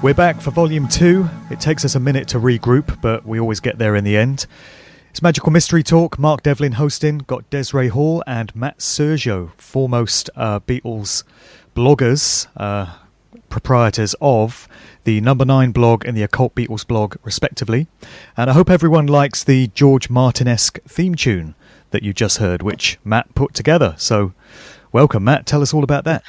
We're back for Volume 2. It takes us a minute to regroup, but we always get there in the end. It's Magical Mystery Talk. Mark Devlin hosting. Got Desiree Hall and Matt Sergiou, foremost Beatles bloggers, proprietors of the Number 9 blog and the Occult Beatles blog, respectively. And I hope everyone likes the George Martin-esque theme tune that you just heard, which Matt put together. So, welcome, Matt. Tell us all about that.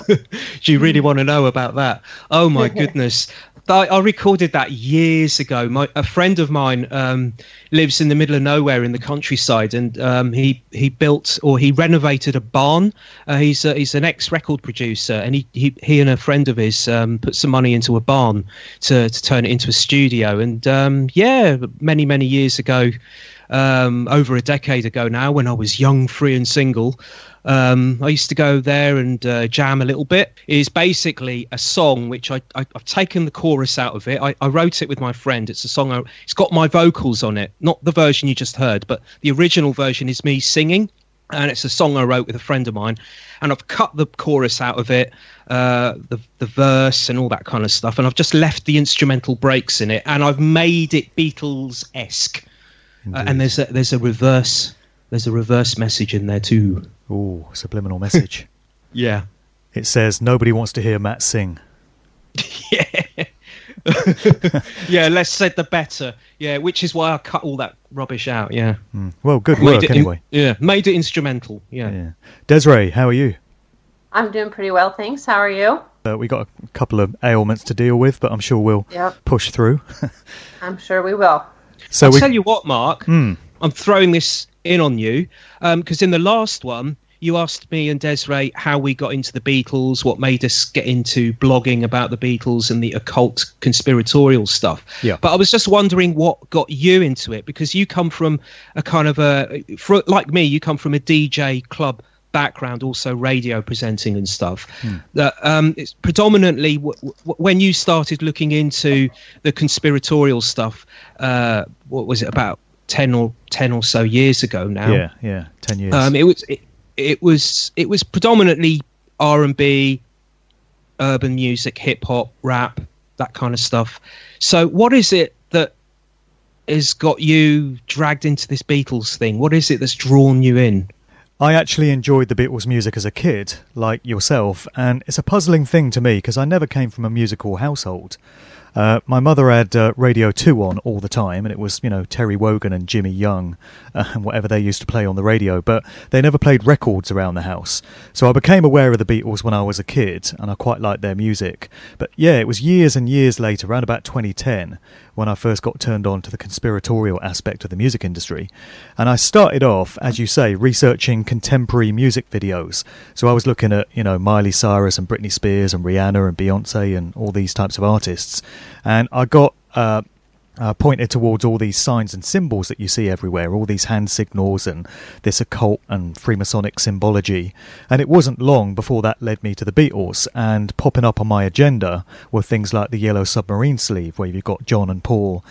Do you really want to know about that? Oh, my goodness. I recorded that years ago. A friend of mine lives in the middle of nowhere in the countryside, and he built or he renovated a barn. He's an ex-record producer, and he and a friend of his put some money into a barn to turn it into a studio. And many years ago, over a decade ago now, when I was young, free and single, I used to go there and jam a little bit. It's basically a song which I've taken the chorus out of it. I wrote it with my friend. It's a song. It's got my vocals on it, not the version you just heard, but the original version is me singing. And it's a song I wrote with a friend of mine. And I've cut the chorus out of it, the verse and all that kind of stuff. And I've just left the instrumental breaks in it. And I've made it Beatles-esque. And there's a reverse message in there too. Ooh, subliminal message. Yeah. It says, nobody wants to hear Matt sing. Yeah. Yeah, less said the better. Yeah, which is why I cut all that rubbish out, yeah. Well, good work anyway. Made it instrumental, yeah. Desiree, how are you? I'm doing pretty well, thanks. How are you? We got a couple of ailments to deal with, but I'm sure we'll push through. I'm sure we will. So I'll tell you what, Mark, I'm throwing this in on you, because in the last one, you asked me and Desiree how we got into the Beatles, what made us get into blogging about the Beatles and the occult conspiratorial stuff. Yeah. But I was just wondering what got you into it, because you come from a kind of like me, you come from a DJ club background, also radio presenting and stuff. It's predominantly when you started looking into the conspiratorial stuff, what was it, about 10 or so years ago now? Yeah, 10 years. It was predominantly R&B, urban music, hip hop, rap, that kind of stuff. So what is it that has got you dragged into this Beatles thing? What is it that's drawn you in? I actually enjoyed the Beatles music as a kid, like yourself, and it's a puzzling thing to me because I never came from a musical household. My mother had Radio 2 on all the time, and it was, Terry Wogan and Jimmy Young and whatever they used to play on the radio, but they never played records around the house. So I became aware of the Beatles when I was a kid, and I quite liked their music. But yeah, it was years and years later, around about 2010, when I first got turned on to the conspiratorial aspect of the music industry. And I started off, as you say, researching contemporary music videos. So I was looking at, Miley Cyrus and Britney Spears and Rihanna and Beyonce and all these types of artists. And I got pointed towards all these signs and symbols that you see everywhere, all these hand signals and this occult and Freemasonic symbology. And it wasn't long before that led me to the Beatles, and popping up on my agenda were things like the yellow submarine sleeve, where you've got John and Paul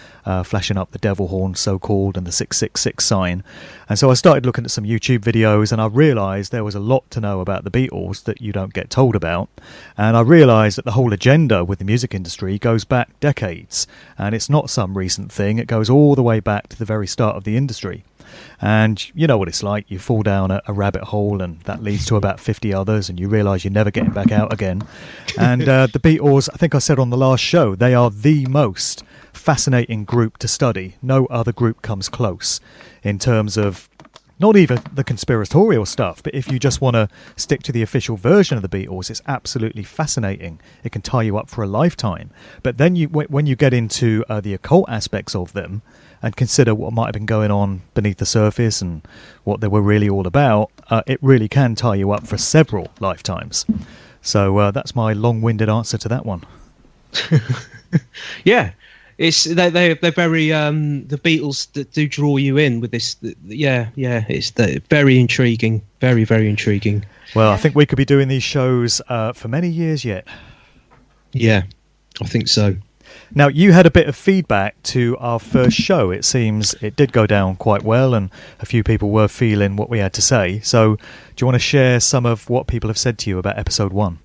flashing up the devil horn, so-called, and the 666 sign. And so I started looking at some YouTube videos, and I realised there was a lot to know about the Beatles that you don't get told about. And I realised that the whole agenda with the music industry goes back decades, and it's not some recent thing. It goes all the way back to the very start of the industry. And you know what it's like. You fall down a rabbit hole, and that leads to about 50 others, and you realise you're never getting back out again. And the Beatles, I think I said on the last show, they are the most fascinating group to study. No other group comes close in terms of not even the conspiratorial stuff, but if you just want to stick to the official version of the Beatles, it's absolutely fascinating. It can tie you up for a lifetime. But then when you get into the occult aspects of them and consider what might have been going on beneath the surface and what they were really all about, it really can tie you up for several lifetimes. So that's my long-winded answer to that one. Yeah. They're very the Beatles that do draw you in with this. It's very intriguing, very intriguing. Well, I think we could be doing these shows for many years yet. Yeah, I think so. Now, you had a bit of feedback to our first show. It seems it did go down quite well, and a few people were feeling what we had to say. So, do you want to share some of what people have said to you about episode 1?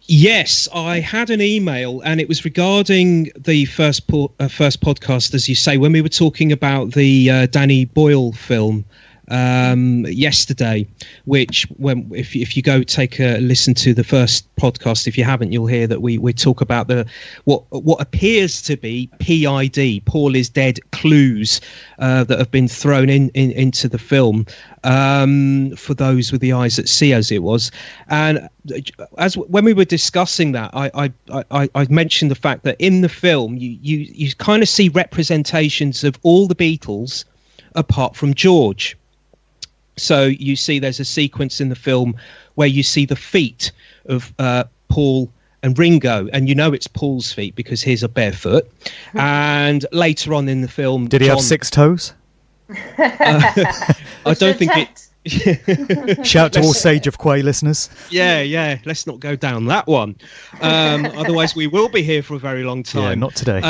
Yes, I had an email, and it was regarding the first podcast, as you say, when we were talking about the Danny Boyle film yesterday. Which, if you go take a listen to the first podcast, if you haven't, you'll hear that we talk about what appears to be PID, Paul is dead, clues that have been thrown into the film for those with the eyes that see, as it was. And when we were discussing that, I mentioned the fact that in the film you kind of see representations of all the Beatles apart from George. So you see there's a sequence in the film where you see the feet of Paul and Ringo, and you know it's Paul's feet because his are barefoot. And later on in the film, did he have 6 toes? I don't think it. Shout to all Sage of Quay listeners. Yeah. Let's not go down that one. Otherwise, we will be here for a very long time. Yeah, not today.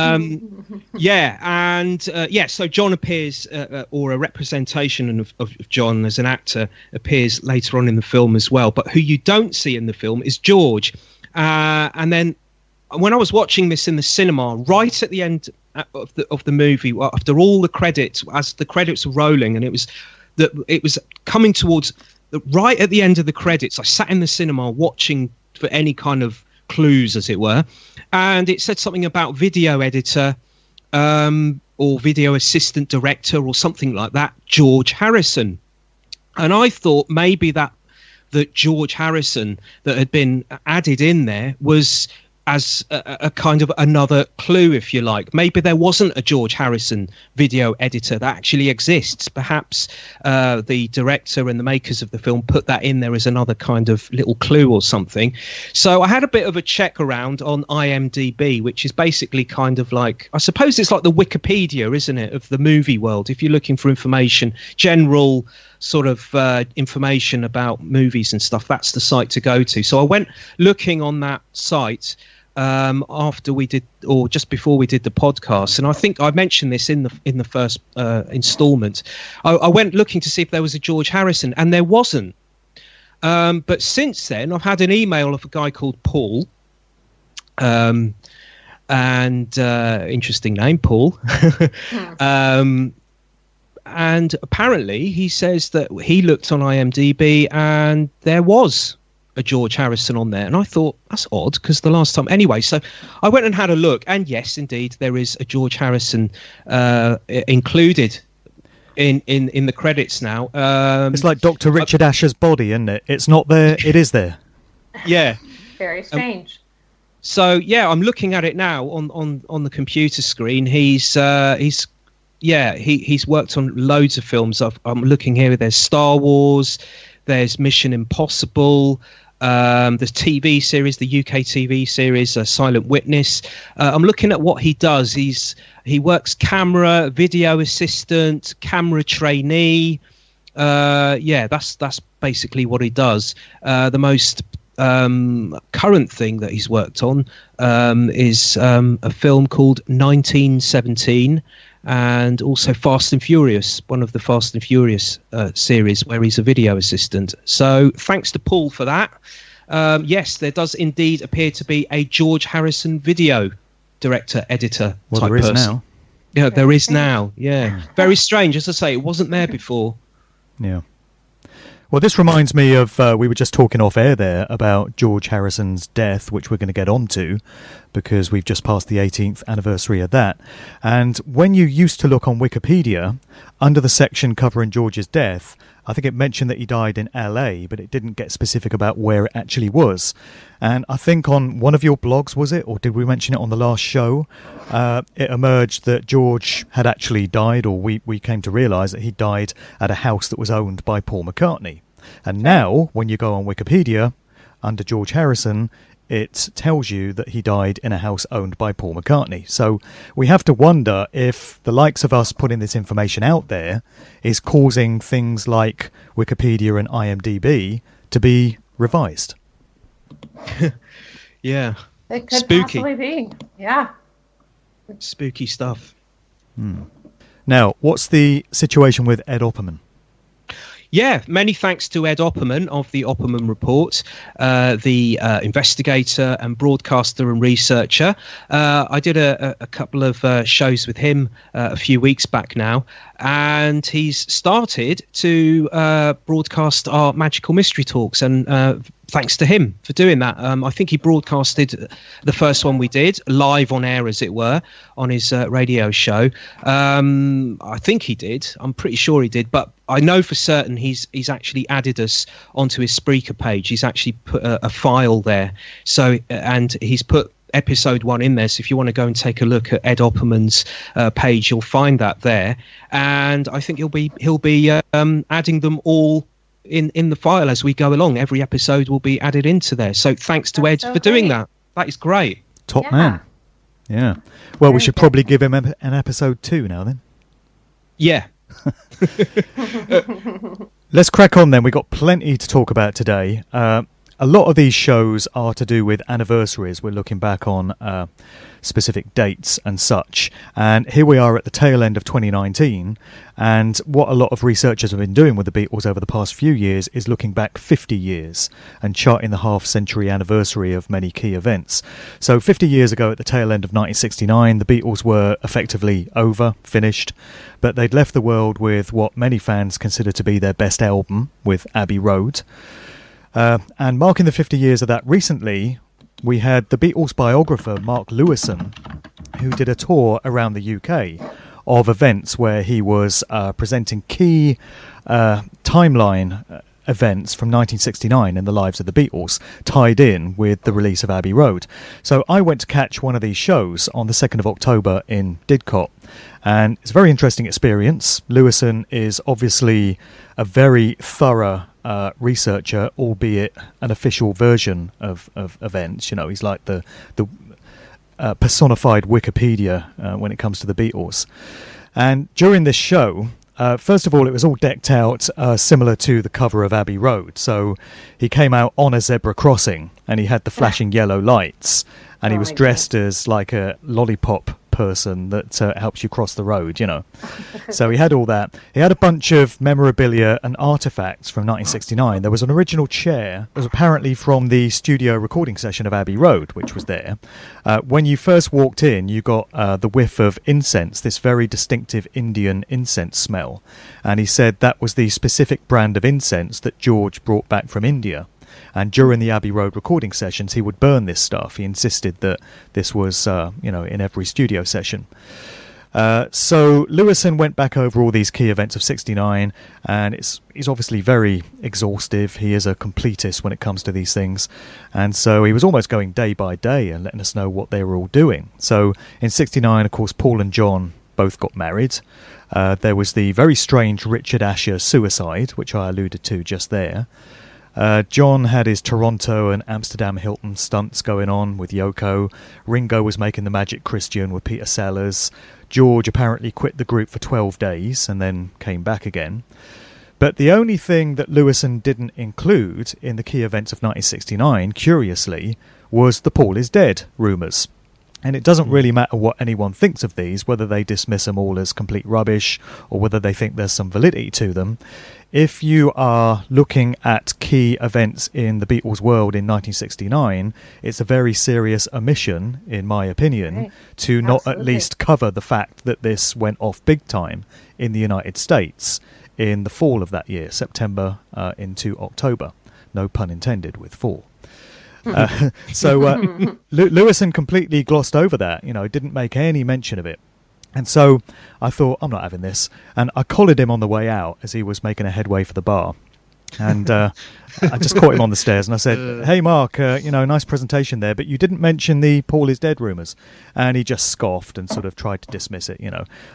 So John appears, or a representation of John as an actor appears later on in the film as well. But who you don't see in the film is George. And then when I was watching this in the cinema, right at the end of the movie, after all the credits, as the credits were rolling, and it was coming towards right at the end of the credits, I sat in the cinema watching for any kind of clues, as it were, and it said something about video editor or video assistant director or something like that, George Harrison. And I thought maybe that George Harrison that had been added in there was as a kind of another clue, if you like. Maybe there wasn't a George Harrison video editor that actually exists. Perhaps the director and the makers of the film put that in there as another kind of little clue or something. So I had a bit of a check around on IMDb, which is basically kind of like, I suppose it's like the Wikipedia, isn't it, of the movie world. If you're looking for information, general sort of information about movies and stuff, that's the site to go to. So I went looking on that site after we did, or just before we did the podcast, and I think I mentioned this in the first installment. I went looking to see if there was a George Harrison, and there wasn't. But since then, I've had an email of a guy called Paul, and interesting name, Paul. And apparently he says that he looked on IMDb and there was a George Harrison on there. And I thought, that's odd, because the last time... Anyway, so I went and had a look. And yes, indeed, there is a George Harrison included in the credits now. It's like Dr. Richard Asher's body, isn't it? It's not there, it is there. Yeah. Very strange. So, yeah, I'm looking at it now on the computer screen. He's worked on loads of films. I'm looking here. There's Star Wars, there's Mission Impossible, there's TV series, the UK TV series, Silent Witness. I'm looking at what he does. He works camera, video assistant, camera trainee. That's basically what he does. The most current thing that he's worked on is a film called 1917. And also Fast and Furious, one of the Fast and Furious series where he's a video assistant. So thanks to Paul for that. Yes, there does indeed appear to be a George Harrison video director, editor type there is person. now. Yeah, there is now. Yeah. Very strange. As I say, it wasn't there before. Yeah. Well, this reminds me of, we were just talking off air there about George Harrison's death, which we're going to get onto because we've just passed the 18th anniversary of that. And when you used to look on Wikipedia, under the section covering George's death, I think it mentioned that he died in LA, but it didn't get specific about where it actually was. And I think on one of your blogs, was it, or did we mention it on the last show, it emerged that George had actually died, or we came to realise that he died at a house that was owned by Paul McCartney. And now, when you go on Wikipedia, under George Harrison, it tells you that he died in a house owned by Paul McCartney. So we have to wonder if the likes of us putting this information out there is causing things like Wikipedia and IMDb to be revised. Yeah. It could Spooky. possibly be. Yeah. Spooky stuff. Now, what's the situation with Ed Opperman? Yeah, many thanks to Ed Opperman of the Opperman Report, the investigator and broadcaster and researcher. I did a couple of shows with him a few weeks back now, and he's started to broadcast our Magical Mystery Talks, and thanks to him for doing that. I think he broadcasted the first one we did live on air, as it were, on his radio show. I think he did. I'm pretty sure he did, but I know for certain he's actually added us onto his Spreaker page. He's actually put a file there. So, and he's put episode 1 in there. So if you want to go and take a look at Ed Opperman's page, you'll find that there. And I think he'll be adding them all in the file as we go along. Every episode will be added into there. So thanks to Ed for doing that. That is great. Top man. Yeah. Well, we should probably give him an episode 2 now then. Yeah. Let's crack on then. We've got plenty to talk about today. A lot of these shows are to do with anniversaries. We're looking back on specific dates and such. And here we are at the tail end of 2019. And what a lot of researchers have been doing with the Beatles over the past few years is looking back 50 years and charting the half-century anniversary of many key events. So 50 years ago at the tail end of 1969, the Beatles were effectively over, finished. But they'd left the world with what many fans consider to be their best album, with Abbey Road. And marking the 50 years of that recently, we had the Beatles biographer Mark Lewisohn, who did a tour around the UK of events where he was presenting key timeline events from 1969 in the lives of the Beatles, tied in with the release of Abbey Road. So I went to catch one of these shows on the 2nd of October in Didcot, and it's a very interesting experience. Lewisohn is obviously a very thorough researcher, albeit an official version of events. You know, he's like the personified Wikipedia when it comes to the Beatles. And during this show, first of all, it was all decked out similar to the cover of Abbey Road. So he came out on a zebra crossing, and he had the flashing yellow lights, and he was dressed as like a lollipop person that helps you cross the road, you know. So he had all that. He had a bunch of memorabilia and artifacts from 1969. There was an original chair that was apparently from the studio recording session of Abbey Road, which was there. When you first walked in, you got the whiff of incense, this very distinctive Indian incense smell. And he said that was the specific brand of incense that George brought back from India. And during the Abbey Road recording sessions, he would burn this stuff. He insisted that this was, in every studio session. So Lewisohn went back over all these key events of 69, and he's obviously very exhaustive. He is a completist when it comes to these things. And so he was almost going day by day and letting us know what they were all doing. So in 69, of course, Paul and John both got married. There was the very strange Richard Asher suicide, which I alluded to just there. John had his Toronto and Amsterdam Hilton stunts going on with Yoko. Ringo was making the Magic Christian with Peter Sellers. George apparently quit the group for 12 days and then came back again. But the only thing that Lewisohn didn't include in the key events of 1969, curiously, was the Paul is dead rumours. And it doesn't really matter what anyone thinks of these, whether they dismiss them all as complete rubbish or whether they think there's some validity to them. If you are looking at key events in the Beatles' world in 1969, it's a very serious omission, in my opinion, to not at least cover the fact that this went off big time in the United States in the fall of that year, September into October. No pun intended with fall. Lewisohn completely glossed over that, didn't make any mention of it. And so I thought, I'm not having this. And I collared him on the way out as he was making a headway for the bar. And I just caught him on the stairs and I said, hey, Mark, nice presentation there, but you didn't mention the Paul is dead rumours. And he just scoffed and sort of tried to dismiss it,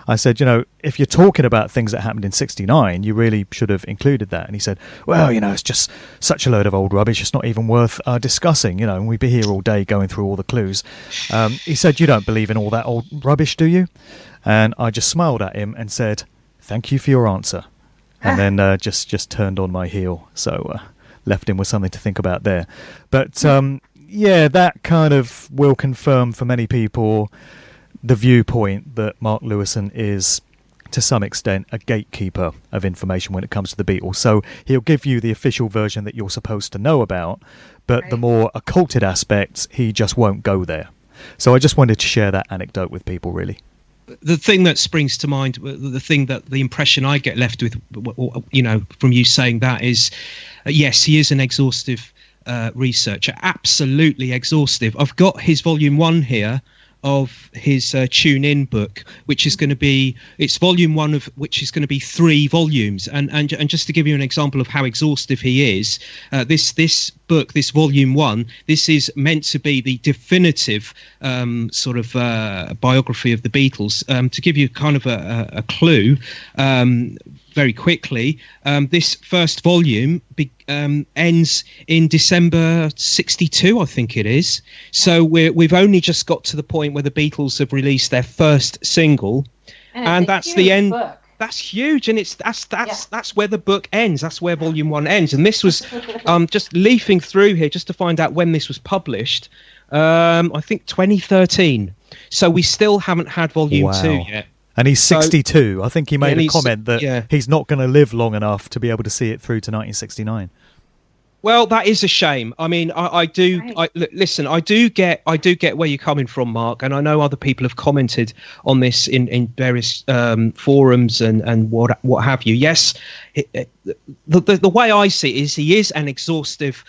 I said, if you're talking about things that happened in 69, you really should have included that. And he said, well, it's just such a load of old rubbish. It's not even worth discussing, and we'd be here all day going through all the clues. He said, you don't believe in all that old rubbish, do you? And I just smiled at him and said, thank you for your answer. And then just turned on my heel. So left him with something to think about there. But that kind of will confirm for many people the viewpoint that Mark Lewisohn is to some extent, a gatekeeper of information when it comes to the Beatles. So he'll give you the official version that you're supposed to know about, but the more occulted aspects, he just won't go there. So I just wanted to share that anecdote with people, really. The thing that springs to mind, the impression I get left with, from you saying that is, yes, he is an exhaustive researcher, absolutely exhaustive. I've got his volume 1 here of his Tune In book, which is going to be, it's volume 1 of which is going to be 3 volumes. And just to give you an example of how exhaustive he is, this book, this volume 1, this is meant to be the definitive sort of biography of the Beatles. To give you kind of a clue, very quickly, this first volume ends in December 62, I think it is. So we've only just got to the point where the Beatles have released their first single, and that's the end. Book. That's huge, and that's where the book ends. That's where volume 1 ends. And this was just leafing through here just to find out when this was published. I think 2013. So we still haven't had volume 2 yet. And he's 62. I think he made a comment that he's not going to live long enough to be able to see it through to 1969. Well, that is a shame. I mean, I do get where you're coming from, Mark, and I know other people have commented on this in various forums and what have you. Yes, the way I see it is he is an exhaustive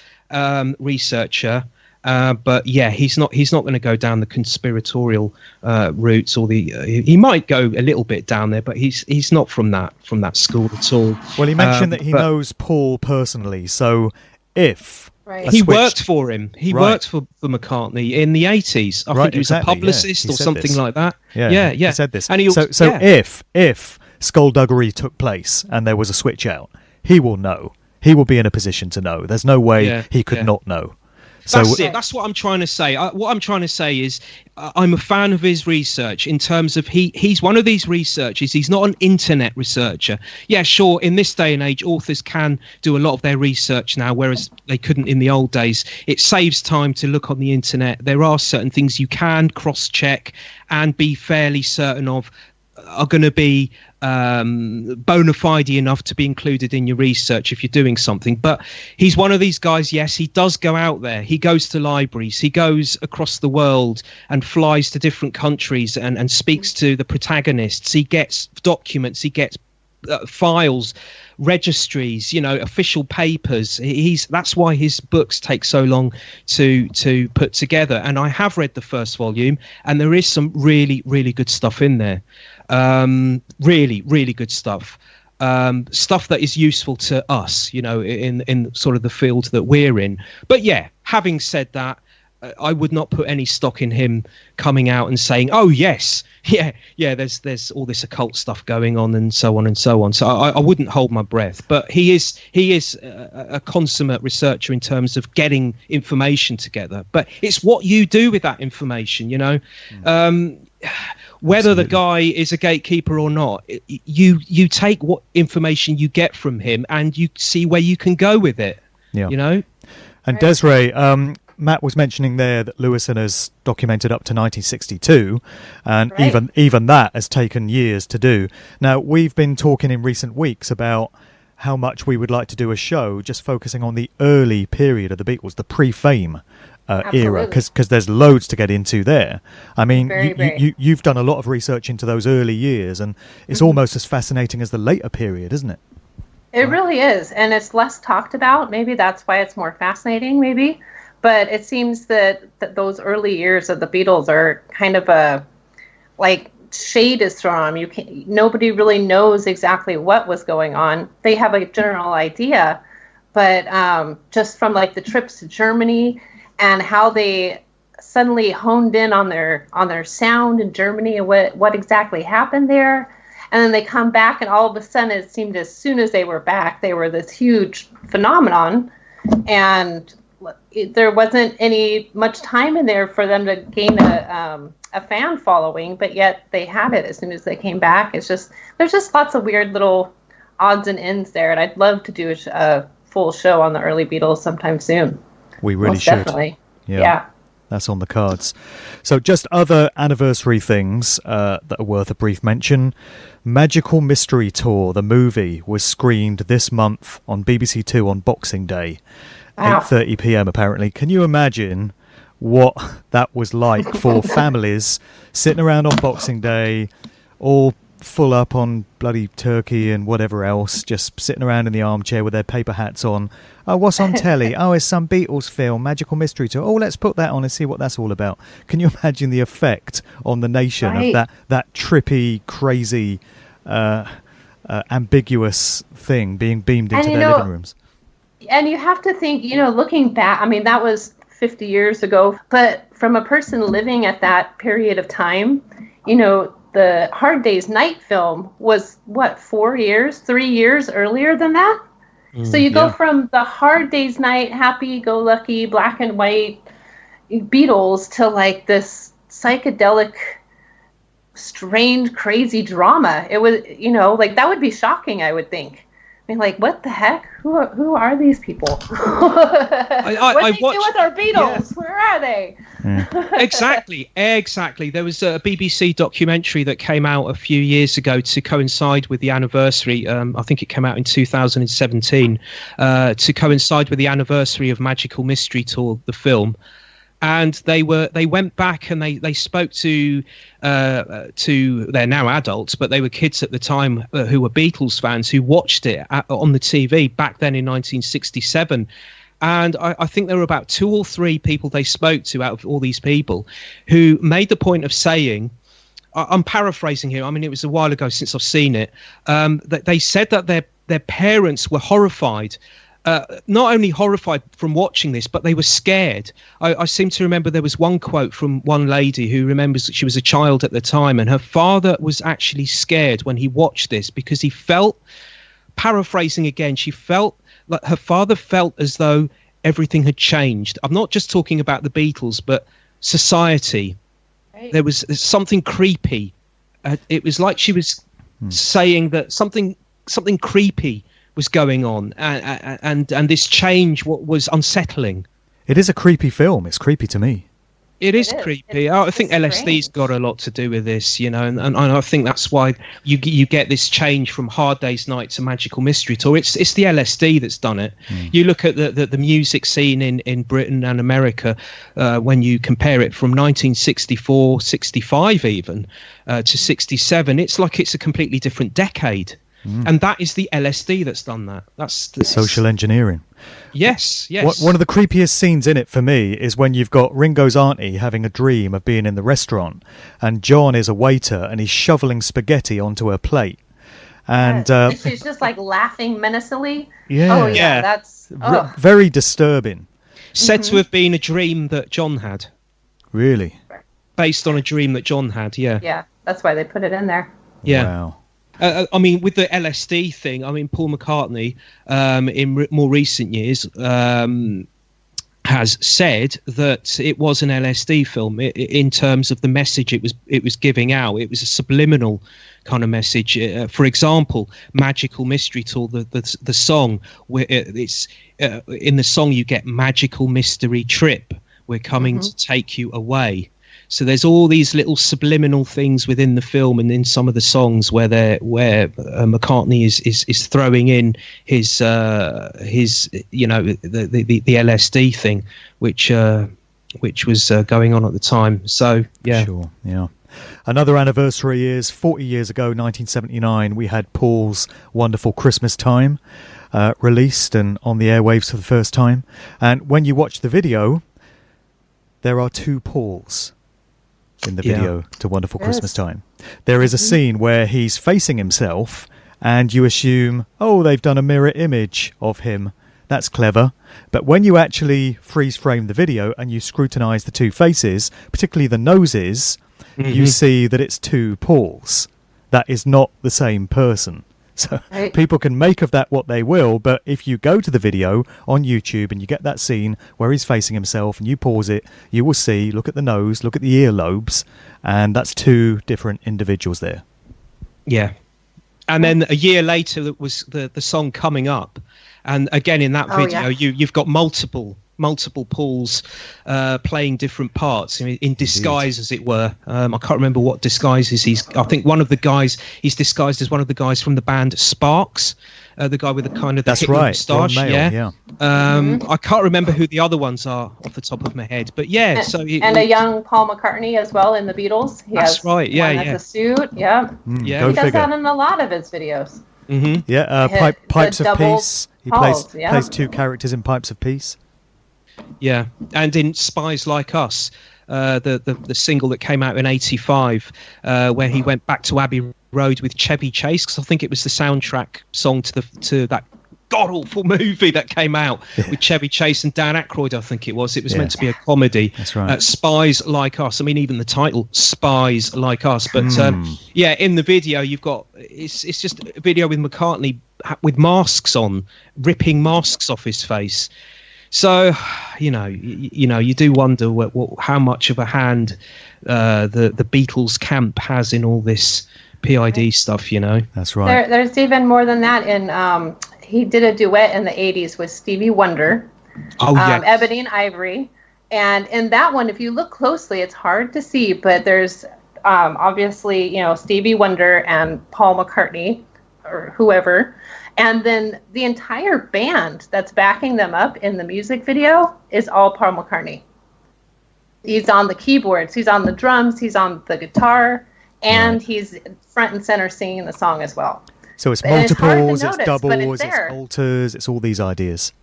researcher. But yeah, he's not going to go down the conspiratorial routes, or he might go a little bit down there, but he's not from that school at all. Well, he mentioned that he knows Paul personally, so if he worked for him, worked for McCartney in the 80s. I think he was a publicist or something like that. Yeah. He said this. And if skullduggery took place and there was a switch out, he will know. He will be in a position to know. There's no way he could not know. That's it. That's what I'm trying to say. What I'm trying to say is I'm a fan of his research in terms of he's one of these researchers. He's not an internet researcher. Yeah, sure, in this day and age, authors can do a lot of their research now, whereas they couldn't in the old days. It saves time to look on the internet. There are certain things you can cross-check and be fairly certain of are going to be bona fide enough to be included in your research if you're doing something. But he's one of these guys, yes, he does go out there. He goes to libraries. He goes across the world and flies to different countries and speaks to the protagonists. He gets documents. He gets files, registries, official papers. That's why his books take so long to put together. And I have read the first volume, and there is some really, really good stuff in there. Really, really good stuff. Stuff that is useful to us, in sort of the field that we're in. But yeah, having said that, I would not put any stock in him coming out and saying, "Oh yes, there's all this occult stuff going on," and so on and so on. So I wouldn't hold my breath. But he is a consummate researcher in terms of getting information together. But it's what you do with that information, whether the guy is a gatekeeper or not. You take what information you get from him and you see where you can go with it. Yeah. And Desiree, Matt was mentioning there that Lewisohn has documented up to 1962, and even that has taken years to do. Now, we've been talking in recent weeks about how much we would like to do a show just focusing on the early period of the Beatles, the pre-fame era, because there's loads to get into there. I mean, you've done a lot of research into those early years, and it's almost as fascinating as the later period, isn't it? It really is, and it's less talked about. Maybe that's why it's more fascinating, maybe. But it seems that those early years of the Beatles are kind of shade is thrown on them. Nobody really knows exactly what was going on. They have a general idea, but just from the trips to Germany and how they suddenly honed in on their sound in Germany and what exactly happened there. And then they come back, and all of a sudden it seemed as soon as they were back, they were this huge phenomenon, and there wasn't much time in there for them to gain a fan following, but yet they had it as soon as they came back. There's just lots of weird little odds and ends there, and I'd love to do a full show on the early Beatles sometime soon. We really Most should. Definitely. Yeah. that's on the cards. So just other anniversary things that are worth a brief mention. Magical Mystery Tour, the movie, was screened this month on BBC Two on Boxing Day, 8:30 p.m. apparently. Can you imagine what that was like for families sitting around on Boxing Day, all full up on bloody turkey and whatever else, just sitting around in the armchair with their paper hats on. Oh, what's on telly? Oh, it's some Beatles film, Magical Mystery Tour. Oh, let's put that on and see what that's all about. Can you imagine the effect on the nation of that trippy, crazy, ambiguous thing being beamed into their living rooms? And you have to think, looking back, I mean, that was 50 years ago, but from a person living at that period of time, the Hard Day's Night film was, 3 years earlier than that? So you go from the Hard Day's Night, happy-go-lucky, black and white Beatles to like this psychedelic, strange, crazy drama. It was, that would be shocking, I would think. I mean, like, what the heck? Who are these people? What do they do with our Beatles? Yeah. Where are they? Exactly. There was a BBC documentary that came out a few years ago to coincide with the anniversary. I think it came out in 2017 to coincide with the anniversary of Magical Mystery Tour, the film. And they went back and they spoke to they're now adults, but they were kids at the time who were Beatles fans who watched it on the TV back then in 1967. And I think there were about 2 or 3 people they spoke to out of all these people who made the point of saying, I'm paraphrasing here, I mean, it was a while ago since I've seen it, that they said that their parents were horrified. Not only horrified from watching this, but they were scared. I seem to remember there was one quote from one lady who remembers that she was a child at the time, and her father was actually scared when he watched this because he felt, paraphrasing again, she felt like her father felt as though everything had changed. I'm not just talking about the Beatles, but society. Right. There was something creepy. It was like she was saying that something creepy was going on, and this change was unsettling. It is a creepy film. It's creepy to me. It is creepy. I think LSD's got a lot to do with this, and I think that's why you get this change from Hard Day's Night to Magical Mystery Tour. It's the LSD that's done it. You look at the music scene in Britain and America when you compare it from 1964, 65 even to 67. It's like it's a completely different decade. And that is the LSD that's done that. That's the social engineering. Yes. One of the creepiest scenes in it for me is when you've got Ringo's auntie having a dream of being in the restaurant, and John is a waiter and he's shoveling spaghetti onto her plate. And she's just like laughing menacingly. Yeah. Oh, yeah. That's very disturbing. Said to have been a dream that John had. Really? Based on a dream that John had, yeah. Yeah, that's why they put it in there. Yeah. Wow. I mean, with the LSD thing, I mean, Paul McCartney, in more recent years, has said that it was an LSD film in terms of the message it was giving out. It was a subliminal kind of message. For example, Magical Mystery Tour, the song, where it's in the song you get magical mystery trip. We're coming to take you away. So there's all these little subliminal things within the film and in some of the songs where McCartney is throwing in his the LSD thing, which was going on at the time. So yeah, sure, yeah. Another anniversary is 40 years ago, 1979. We had Paul's Wonderful Christmas Time released and on the airwaves for the first time. And when you watch the video, there are 2 Pauls in the video to Wonderful Christmas Time. There is a scene where he's facing himself and you assume, oh, they've done a mirror image of him. That's clever. But when you actually freeze frame the video and you scrutinize the 2 faces, particularly the noses, you see that it's 2 Pauls. That is not the same person. So people can make of that what they will, but if you go to the video on YouTube and you get that scene where he's facing himself and you pause it, you will see, look at the nose, look at the earlobes, and that's 2 different individuals there. Yeah. And then a year later, it was the song Coming Up. And again, in that video, you've got multiple multiple Pauls playing different parts in disguise, as it were. I can't remember what disguises I think one of the guys he's disguised as one of the guys from the band Sparks. The guy with the kind of the Hitler moustache, yeah. I can't remember who the other ones are off the top of my head, but yeah. And a young Paul McCartney as well in the Beatles. That's right. Yeah, yeah. That's a suit. Yeah. Yeah. He does that in a lot of his videos. Mm-hmm. Yeah. Pipes of Peace. He plays two characters in Pipes of Peace. Yeah, and in Spies Like Us, the single that came out in '85, where he went back to Abbey Road with Chevy Chase, because I think it was the soundtrack song to that god awful movie that came out with Chevy Chase and Dan Aykroyd. I think it was meant to be a comedy. That's right. Spies Like Us. I mean, even the title, Spies Like Us. But in the video you've got it's just a video with McCartney with masks on, ripping masks off his face. So, you do wonder how much of a hand the Beatles camp has in all this PID stuff. That's right. There's even more than that. In he did a duet in the '80s with Stevie Wonder. Oh yeah. Ebony and Ivory, and in that one, if you look closely, it's hard to see, but there's obviously Stevie Wonder and Paul McCartney or whoever. And then the entire band that's backing them up in the music video is all Paul McCartney. He's on the keyboards, he's on the drums, he's on the guitar, and he's front and center singing the song as well. So it's multiples, it's doubles, it's alters, it's all these ideas.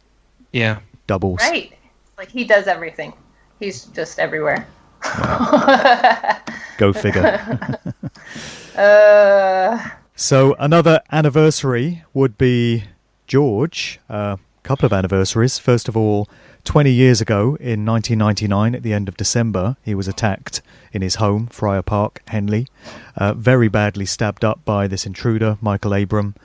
Yeah. Doubles. Right. Like he does everything. He's just everywhere. Go figure. So another anniversary would be George. A couple of anniversaries. First of all, 20 years ago in 1999, at the end of December, he was attacked in his home, Friar Park, Henley. Very badly stabbed up by this intruder, Michael Abram.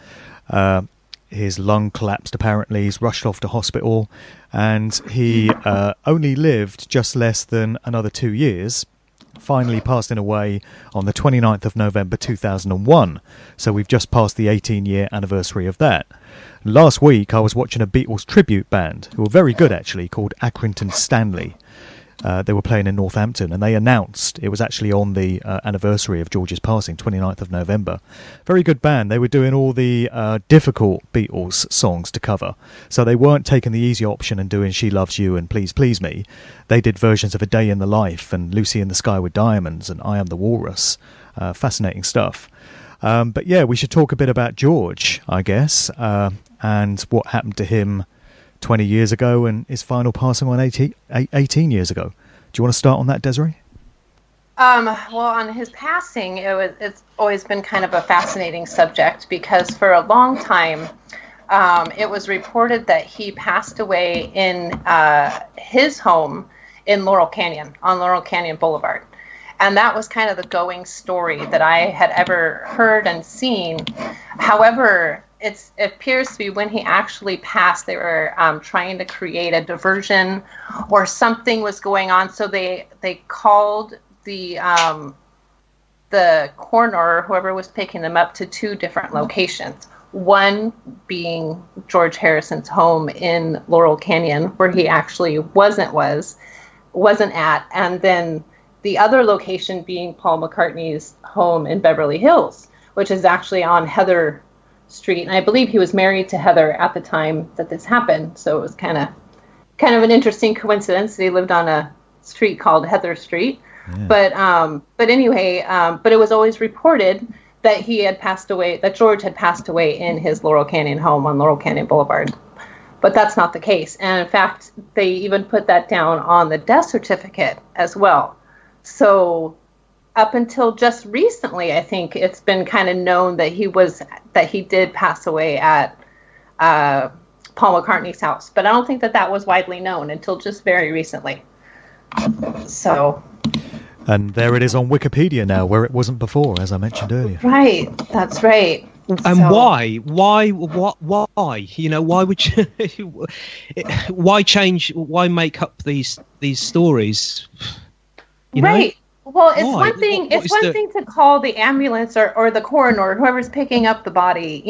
His lung collapsed, apparently. He's rushed off to hospital. And he only lived just less than another 2 years, finally passing away on the 29th of November 2001. So we've just passed the 18-year anniversary of that. Last week I was watching a Beatles tribute band, who were very good actually, called Accrington Stanley. They were playing in Northampton, and they announced it was actually on the anniversary of George's passing, 29th of November. Very good band. They were doing all the difficult Beatles songs to cover. So they weren't taking the easy option and doing She Loves You and Please Please Me. They did versions of A Day in the Life and Lucy in the Sky with Diamonds and I Am the Walrus. Fascinating stuff. But yeah, we should talk a bit about George, I guess, and what happened to him 20 years ago and his final passing on 18 years ago. Do you want to start on that, Desiree? Well, on his passing, it's always been kind of a fascinating subject, because for a long time, it was reported that he passed away in his home in Laurel Canyon, on Laurel Canyon Boulevard. And that was kind of the going story that I had ever heard and seen. However, it appears to be when he actually passed, they were trying to create a diversion or something was going on. So they called the coroner or whoever was picking them up to two different locations. One being George Harrison's home in Laurel Canyon, where he actually wasn't at, and then the other location being Paul McCartney's home in Beverly Hills, which is actually on Heather Street. And I believe he was married to Heather at the time that this happened. So it was kind of an interesting coincidence that he lived on a street called Heather Street. Yeah. But anyway, but it was always reported that he had passed away, that George had passed away in his Laurel Canyon home on Laurel Canyon Boulevard. But that's not the case. And in fact, they even put that down on the death certificate as well. So up until just recently, I think it's been kind of known that he did pass away at Paul McCartney's house. But I don't think that was widely known until just very recently. So. And there it is on Wikipedia now, where it wasn't before, as I mentioned earlier. Right, that's right. And why? Why? You know, why would you? Why change? Why make up these stories? You know? Right. Well, it's Why? one thing. What It's one thing to call the ambulance or the coroner or whoever's picking up the body,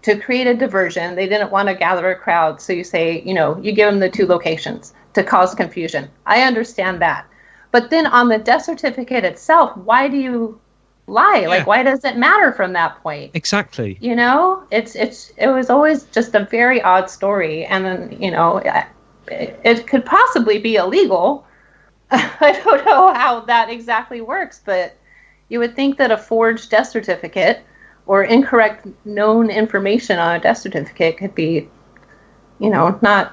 to create a diversion. They didn't want to gather a crowd, so you say, you give them the 2 locations to cause confusion. I understand that, but then on the death certificate itself, why do you lie? Yeah. Like, why does it matter from that point? Exactly. It was always just a very odd story, and then it could possibly be illegal. I don't know how that exactly works, but you would think that a forged death certificate or incorrect known information on a death certificate could be, not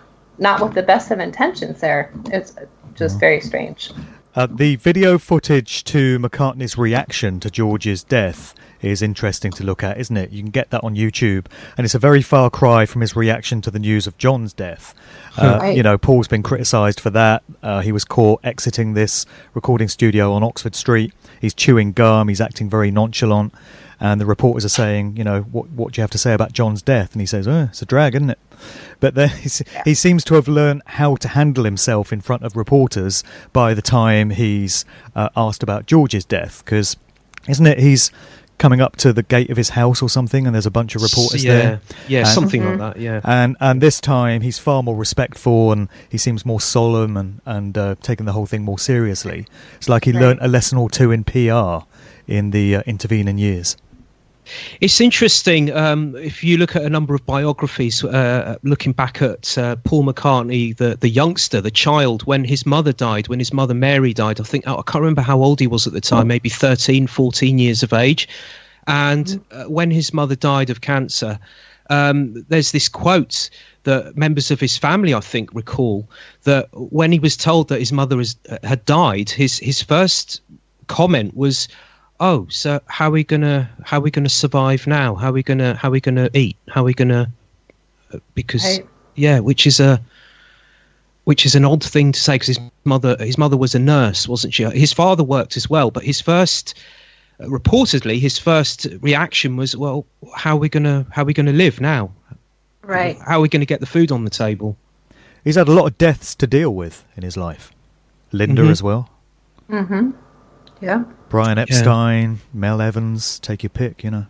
with the best of intentions there. It's just very strange. The video footage to McCartney's reaction to George's death is interesting to look at, isn't it? You can get that on YouTube, and it's a very far cry from his reaction to the news of John's death. Right. Paul's been criticised for that. He was caught exiting this recording studio on Oxford Street. He's chewing gum. He's acting very nonchalant. And the reporters are saying, what do you have to say about John's death? And he says, it's a drag, isn't it? But then he seems to have learned how to handle himself in front of reporters by the time he's asked about George's death. Because, isn't it, he's coming up to the gate of his house or something, and there's a bunch of reporters there. Yeah, something like that, yeah. And this time he's far more respectful, and he seems more solemn and taking the whole thing more seriously. It's like he learnt a lesson or 2 in PR in the intervening years. It's interesting, if you look at a number of biographies, looking back at Paul McCartney, the youngster, the child, when his mother died, when his mother Mary died, I can't remember how old he was at the time, maybe 13, 14 years of age. And when his mother died of cancer, there's this quote that members of his family, I think, recall, that when he was told that his mother had died, his first comment was, "Oh, so how are we gonna survive now? How are we gonna eat? How are we gonna?" Because which is an odd thing to say, because his mother was a nurse, wasn't she? His father worked as well, but reportedly his first reaction was, "Well, how are we gonna live now? Right? How are we gonna get the food on the table?" He's had a lot of deaths to deal with in his life. Linda as well. Mm-hmm. Yeah. Brian Epstein, Mel Evans, take your pick, Yeah.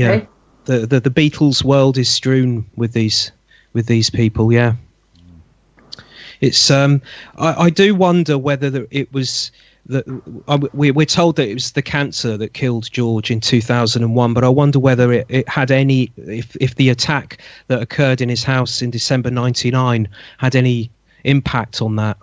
Right. The Beatles world is strewn with these people, yeah. It's I do wonder whether it was we're told that it was the cancer that killed George in 2001, but I wonder whether it had any, if the attack that occurred in his house in December 99 had any impact on that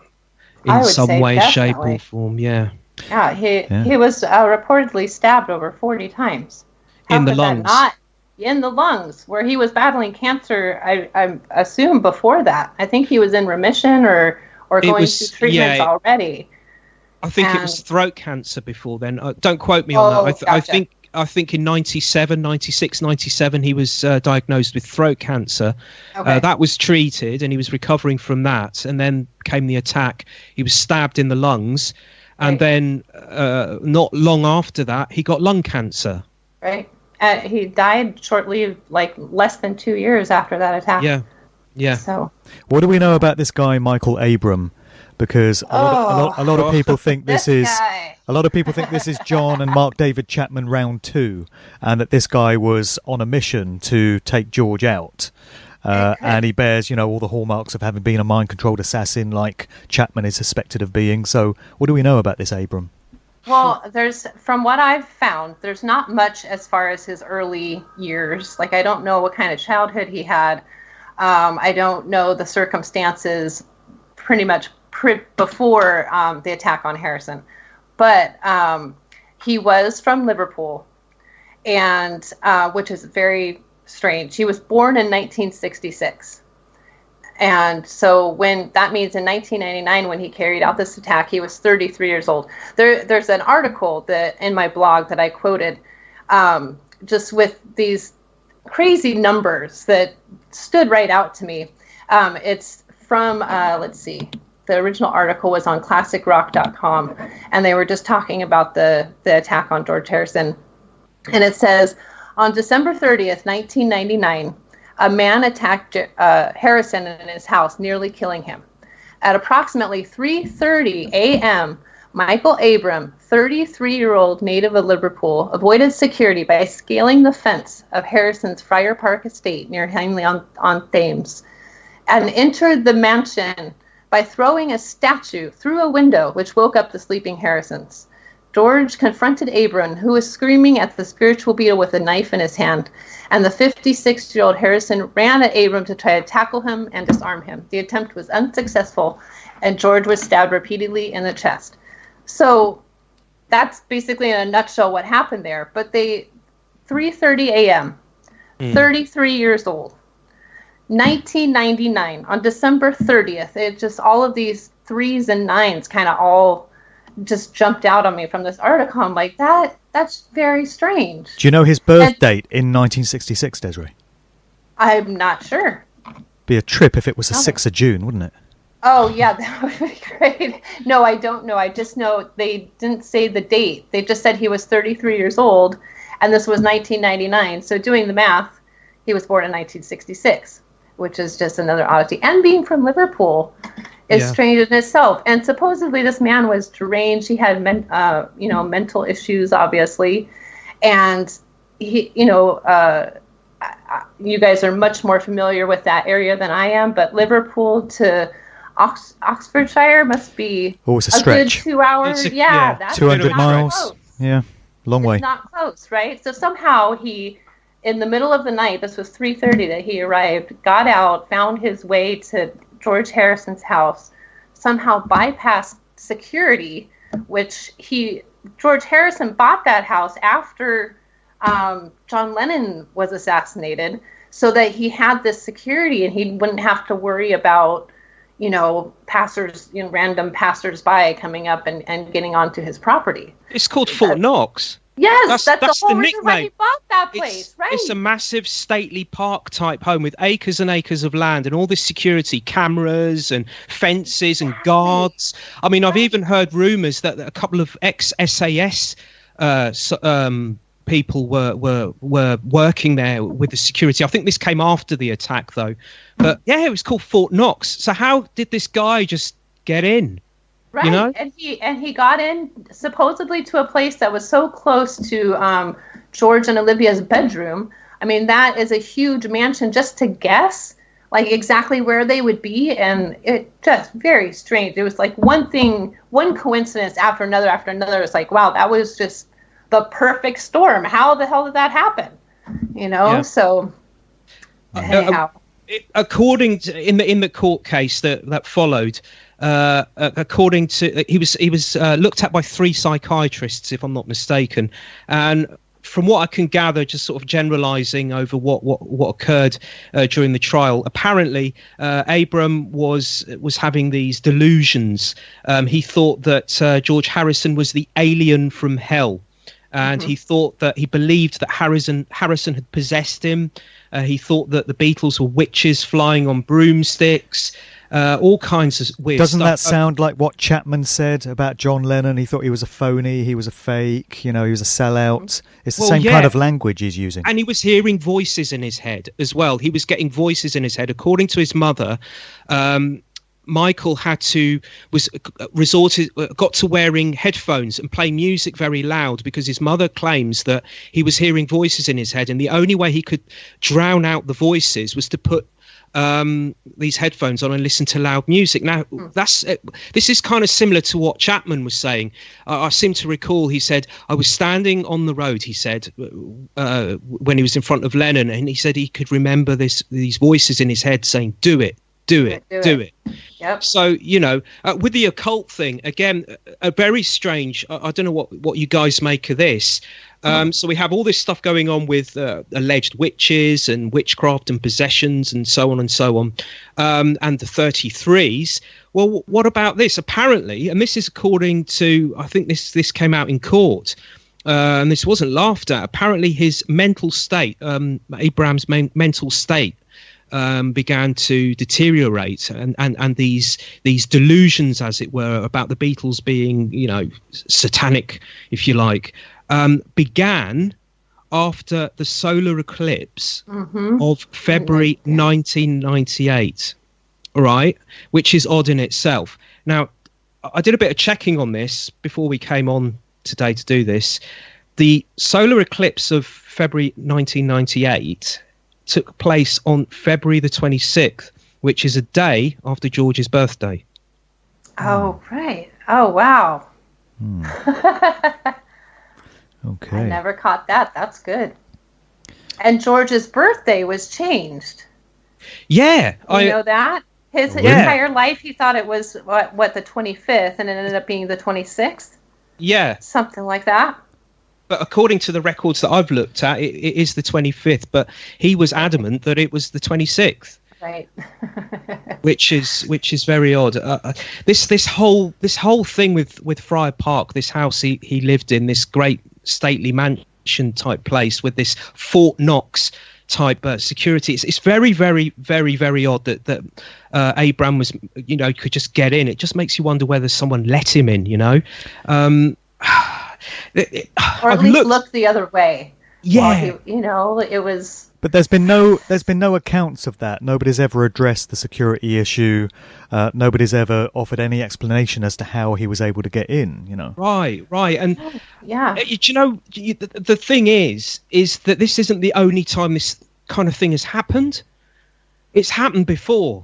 in some way, shape or form. Yeah. Yeah, he was reportedly stabbed over 40 times. In the lungs. Not in the lungs, where he was battling cancer, I assume before that. I think he was in remission or going through treatments already. I think it was throat cancer before then. Don't quote me on that. Gotcha. I think in 96, 97 he was diagnosed with throat cancer. Okay. That was treated and he was recovering from that, and then came the attack. He was stabbed in the lungs. And then not long after that, he got lung cancer. Right. He died shortly, like less than 2 years after that attack. Yeah. So, what do we know about this guy, Michael Abram? Because a lot of people think this is John and Mark David Chapman round 2, and that this guy was on a mission to take George out. And he bears, all the hallmarks of having been a mind-controlled assassin like Chapman is suspected of being. So what do we know about this Abram? Well, from what I've found, there's not much as far as his early years. Like, I don't know what kind of childhood he had. I don't know the circumstances pretty much before the attack on Harrison. But he was from Liverpool, and which is very strange. He was born in 1966, and so that means in 1999, when he carried out this attack, he was 33 years old. There's an article that in my blog that I quoted, just with these crazy numbers that stood right out to me. It's from let's see, the original article was on classicrock.com, and they were just talking about the attack on George Harrison, and it says, on December 30th, 1999, a man attacked Harrison in his house, nearly killing him. At approximately 3:30 a.m., Michael Abram, 33-year-old native of Liverpool, avoided security by scaling the fence of Harrison's Friar Park estate near Henley-on-Thames and entered the mansion by throwing a statue through a window, which woke up the sleeping Harrisons. George confronted Abram, who was screaming at the spiritual Beatle with a knife in his hand, and the 56-year-old Harrison ran at Abram to try to tackle him and disarm him. The attempt was unsuccessful, and George was stabbed repeatedly in the chest. So that's basically in a nutshell what happened there. But 3:30 a.m., 33 years old, 1999, on December 30th, it just, all of these 3s and 9s kind of all just jumped out on me from this article. I'm like, that's very strange. Do you know his birth date in 1966, Desiree? I'm not sure. Be a trip if it was the 6th of June, wouldn't it? Oh, yeah, that would be great. No, I don't know. I just know they didn't say the date. They just said he was 33 years old, and this was 1999. So doing the math, he was born in 1966, which is just another oddity. And being from Liverpool is strange in itself. And supposedly this man was deranged. He had mental issues, obviously. And he, you guys are much more familiar with that area than I am, but Liverpool to Oxfordshire must be it's a stretch. Good 2 hours. That's 200 miles. Close. Yeah, long way. It's not close, right? So somehow he, in the middle of the night, this was 3:30 that he arrived, got out, found his way to George Harrison's house, somehow bypassed security, which George Harrison bought that house after John Lennon was assassinated, so that he had this security and he wouldn't have to worry about random passers-by coming up and getting onto his property. It's called Fort Knox. Yes, that's the whole the reason why nickname. he bought that place, right? It's a massive stately park-type home with acres and acres of land and all this security, cameras and fences and guards. I mean, I've even heard rumours that a couple of ex-SAS people were working there with the security. I think this came after the attack, though. But yeah, it was called Fort Knox. So how did this guy just get in? Right, and he got in supposedly to a place that was so close to George and Olivia's bedroom. I mean, that is a huge mansion. Just to guess, like exactly where they would be, and it just very strange. It was like one coincidence after another. It's like, wow, that was just the perfect storm. How the hell did that happen? So anyhow. According to in the court case that followed, according to he was looked at by 3 psychiatrists, if I'm not mistaken, and from what I can gather, just sort of generalizing over what occurred during the trial, apparently Abram was having these delusions. He thought that George Harrison was the alien from hell. And he believed that Harrison had possessed him. He thought that the Beatles were witches flying on broomsticks, all kinds of weird stuff. Doesn't that sound like what Chapman said about John Lennon? He thought he was a phony, he was a fake, he was a sellout. It's the same kind of language he's using. And he was hearing voices in his head as well. He was getting voices in his head. According to his mother, Michael got to wearing headphones and play music very loud because his mother claims that he was hearing voices in his head, and the only way he could drown out the voices was to put these headphones on and listen to loud music. Now, this is kind of similar to what Chapman was saying. I seem to recall he said, I was standing on the road, he said, when he was in front of Lennon, and he said he could remember these voices in his head saying, do it. Do it. Yep. So, with the occult thing, again, a very strange, I don't know what you guys make of this. So we have all this stuff going on with alleged witches and witchcraft and possessions and so on and so on. And the 33s. Well, what about this? Apparently, and this is according to, I think this came out in court, and this wasn't laughed at. Apparently his mental state, Abraham's mental state, began to deteriorate, and these delusions, as it were, about the Beatles being, satanic, if you like, began after the solar eclipse of February 1998, right? Which is odd in itself. Now, I did a bit of checking on this before we came on today to do this. The solar eclipse of February 1998 took place on February the 26th, which is a day after George's birthday. Oh, right. Oh, wow. Okay. I never caught that. That's good. And George's birthday was changed. Yeah. You know that? His entire life, he thought it was, what, the 25th, and it ended up being the 26th? Yeah. Something like that. But according to the records that I've looked at, it is the 25th, but he was adamant that it was the 26th. Right. which is very odd. This whole thing with Friar Park, this house he lived in, this great stately mansion type place with this Fort Knox type security. It's very, very, very, very odd that Abram was, could just get in. It just makes you wonder whether someone let him in, or at least look the other way. Yeah. It was. But there's been no accounts of that. Nobody's ever addressed the security issue. Nobody's ever offered any explanation as to how he was able to get in. Right, and yeah, the thing is that this isn't the only time this kind of thing has happened. It's happened before.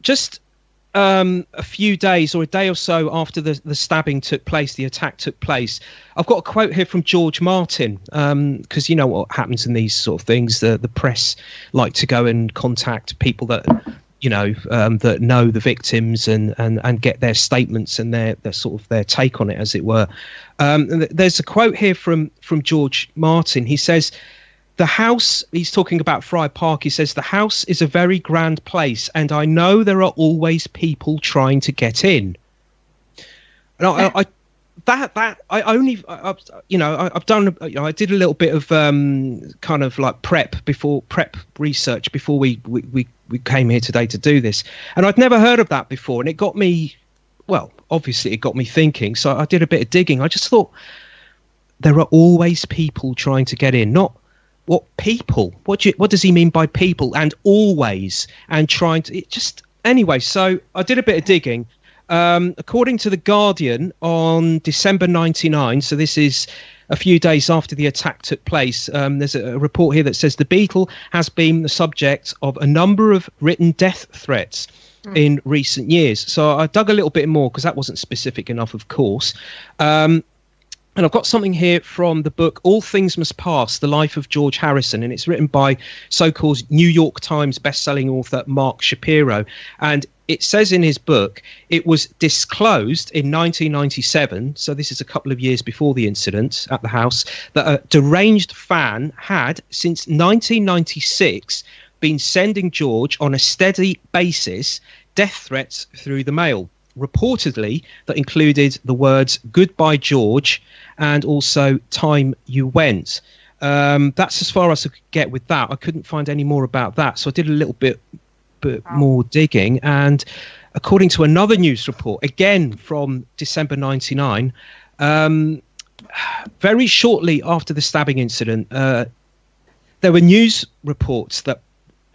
Just a few days or a day or so after the stabbing took place, the attack took place. I've got a quote here from George Martin, because you know what happens in these sort of things. The press like to go and contact people that that know the victims and get their statements and their sort of their take on it, as it were. There's a quote here from George Martin. He says, "The house," he's talking about Friar Park, he says, "the house is a very grand place, and I know there are always people trying to get in." And I did a little bit of kind of like prep research before we came here today to do this, and I'd never heard of that before, and it got me, well, obviously it got me thinking. So I did a bit of digging. I just thought, there are always people trying to get in, not what people? What does he mean by people and always and trying to? Anyway, so I did a bit of digging. According to The Guardian, on December 99, so this is a few days after the attack took place, there's a report here that says the Beatle has been the subject of a number of written death threats in recent years. So I dug a little bit more because that wasn't specific enough, of course. And I've got something here from the book All Things Must Pass, The Life of George Harrison, and it's written by so-called New York Times best-selling author Mark Shapiro. And it says in his book, it was disclosed in 1997, so this is a couple of years before the incident at the house, that a deranged fan had, since 1996, been sending George on a steady basis death threats through the mail. Reportedly, that included the words "Goodbye, George," and also "Time you went." That's as far as I could get with that. I couldn't find any more about that, so I did a little bit more digging. And according to another news report, again from December 99, very shortly after the stabbing incident, there were news reports that,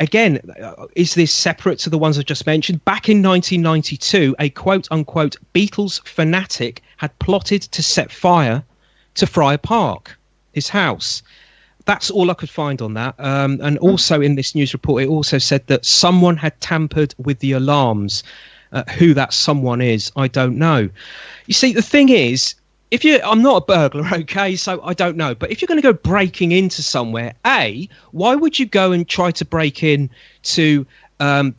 again, is this separate to the ones I just mentioned? Back in 1992, a quote-unquote Beatles fanatic had plotted to set fire to Friar Park, his house. That's all I could find on that. And also in this news report, it also said that someone had tampered with the alarms. Who that someone is, I don't know. You see, the thing is, I'm not a burglar, okay, so I don't know. But if you're going to go breaking into somewhere, why would you go and try to break in to a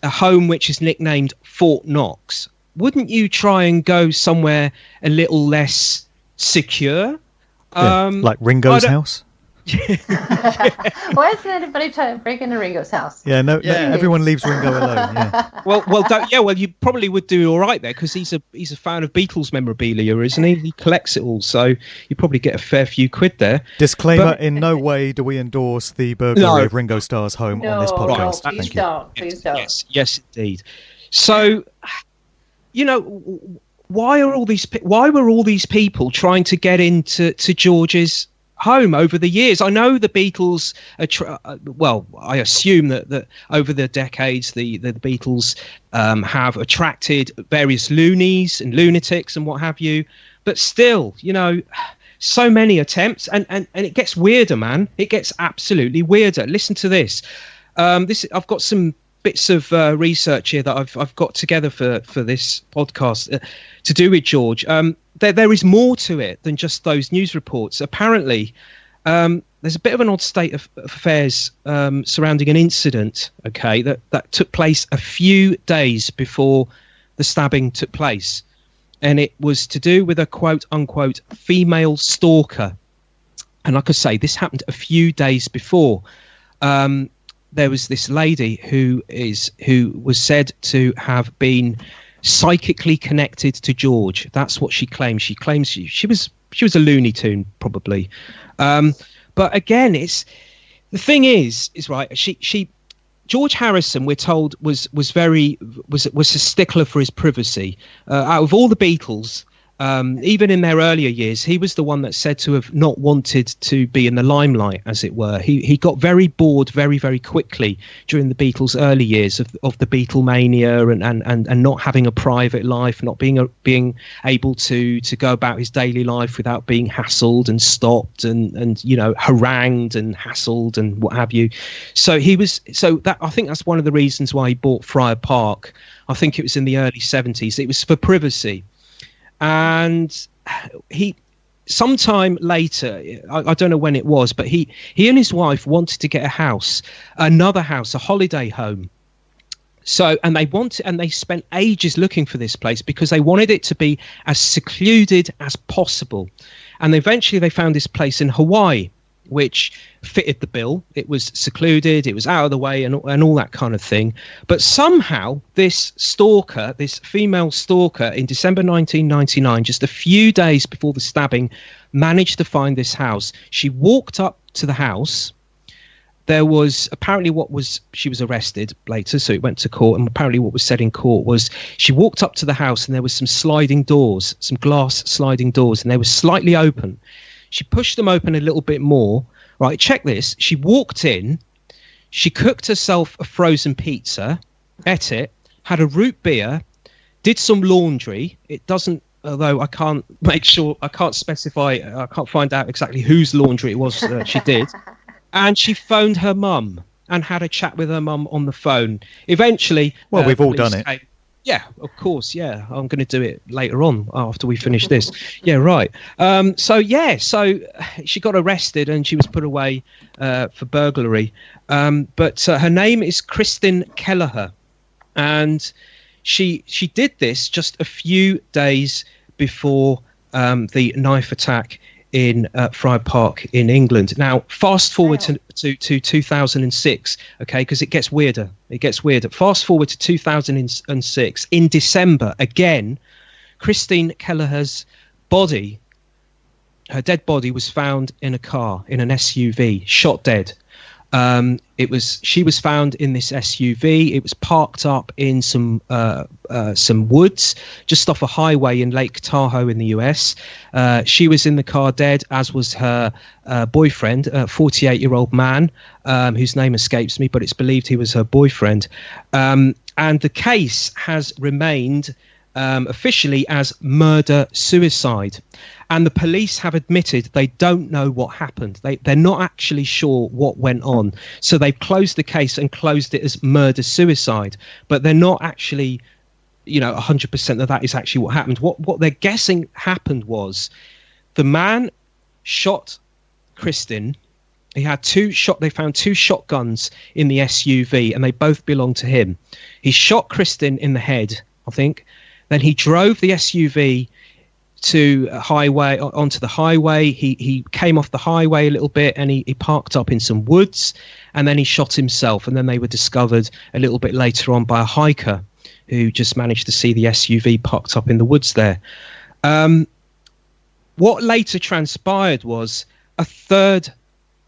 home which is nicknamed Fort Knox? Wouldn't you try and go somewhere a little less secure? Like Ringo's house? Why isn't anybody trying to break into Ringo's house? Yeah, no, everyone leaves Ringo alone. Yeah. Well, you probably would do all right there because he's a fan of Beatles memorabilia, isn't he? He collects it all, so you probably get a fair few quid there. Disclaimer: in no way do we endorse the burglary of Ringo Starr's home on this podcast. No, please don't. Please don't. Yes, indeed. So, why were all these people trying to get into George's home over the years. I know the Beatles, I assume that over the decades, the Beatles have attracted various loonies and lunatics and what have you. But still, so many attempts, and it gets weirder, man. It gets absolutely weirder. Listen to this. I've got some bits of research here that I've got together for this podcast to do with George. There is more to it than just those news reports. Apparently, there's a bit of an odd state of affairs surrounding an incident, okay, that took place a few days before the stabbing took place. And it was to do with a quote-unquote female stalker. And like I say, this happened a few days before. There was this lady who was said to have been psychically connected to George. That's what she claims. She claims she was a Looney Tune, probably. But again, the thing is right. George Harrison, we're told, was a stickler for his privacy. Out of all the Beatles, even in their earlier years, he was the one that's said to have not wanted to be in the limelight, as it were. He got very bored very, very quickly during the Beatles' early years of the Beatlemania and not having a private life, not being able to go about his daily life without being hassled and stopped and harangued and hassled and what have you. I think that's one of the reasons why he bought Friar Park. I think it was in the early 70s. It was for privacy. And he, sometime later, I don't know when it was, but he and his wife wanted to get another house, a holiday home. So, and they spent ages looking for this place because they wanted it to be as secluded as possible. And eventually they found this place in Hawaii, which fitted the bill. It was secluded, it was out of the way, and all that kind of thing. But somehow this female stalker, in December 1999, just a few days before the stabbing, managed to find this house. She walked up to the house. There was apparently she was arrested later, so it went to court, and apparently what was said in court was she walked up to the house and there was some sliding doors, some glass sliding doors, and they were slightly open. She pushed them open a little bit more. Right, check this. She walked in. She cooked herself a frozen pizza, ate it, had a root beer, did some laundry. It doesn't, although I can't specify, I can't find out exactly whose laundry it was that she did. And she phoned her mum and had a chat with her mum on the phone. Eventually... Well, we've all done it. Yeah, of course. Yeah, I'm going to do it later on after we finish this. Yeah, right. So she got arrested and she was put away for burglary. But her name is Kristen Kelleher, and she did this just a few days before the knife attack in Friar Park in England. Now, fast forward to 2006, okay, because it gets weirder. Fast forward to 2006. In December, again, Christine Kelleher's body, her dead body, was found in a car, in an SUV, shot dead. She was found in this SUV. It was parked up in some woods just off a highway in Lake Tahoe in the US. She was in the car dead, as was her boyfriend, a 48-year-old man whose name escapes me, but it's believed he was her boyfriend. And the case has remained officially as murder-suicide. And the police have admitted they don't know what happened. They're not actually sure what went on. So they've closed the case and closed it as murder-suicide. But they're not actually, 100% that is actually what happened. What they're guessing happened was the man shot Kristen. They found two shotguns in the SUV, and they both belonged to him. He shot Kristen in the head, I think. Then he drove the SUV onto the highway. He came off the highway a little bit, and he parked up in some woods, and then he shot himself. And then they were discovered a little bit later on by a hiker who just managed to see the SUV parked up in the woods there. What later transpired was a third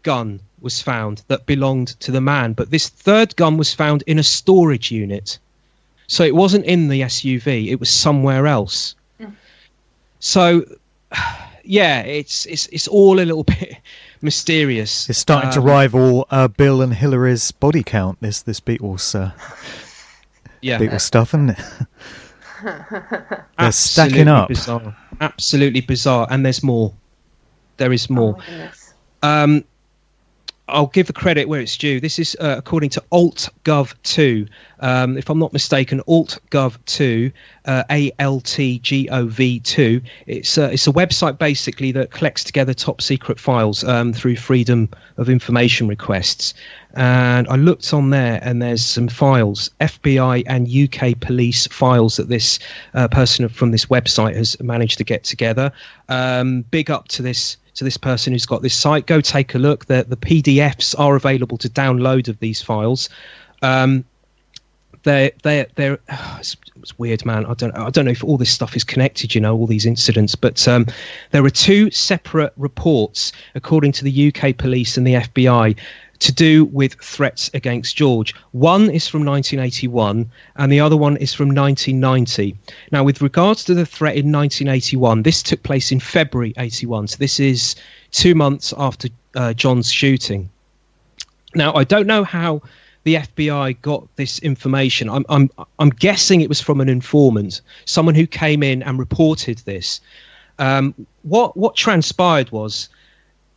gun was found that belonged to the man, but this third gun was found in a storage unit. So it wasn't in the SUV, it was somewhere else. So yeah, it's all a little bit mysterious. It's starting to rival Bill and Hillary's body count. This Beatles, Beatles stuff, isn't it? They're stacking up. Bizarre. Absolutely bizarre, and there's more. There is more. I'll give the credit where it's due. This is according to AltGov2. If I'm not mistaken, AltGov2, ALTGOV2. It's a website basically that collects together top secret files through freedom of information requests. And I looked on there, and there's some files, FBI and UK police files that this person from this website has managed to get together. Big up to this person who's got this site. Go take a look. The PDFs are available to download of these files. It's weird, man. I don't know if all this stuff is connected, all these incidents, but there are two separate reports, according to the UK police and the FBI, to do with threats against George. One is from 1981 and the other one is from 1990. Now, with regards to the threat in 1981, this took place in February 81. So this is 2 months after John's shooting. Now, I don't know how the FBI got this information. I'm guessing it was from an informant, someone who came in and reported this. What transpired was,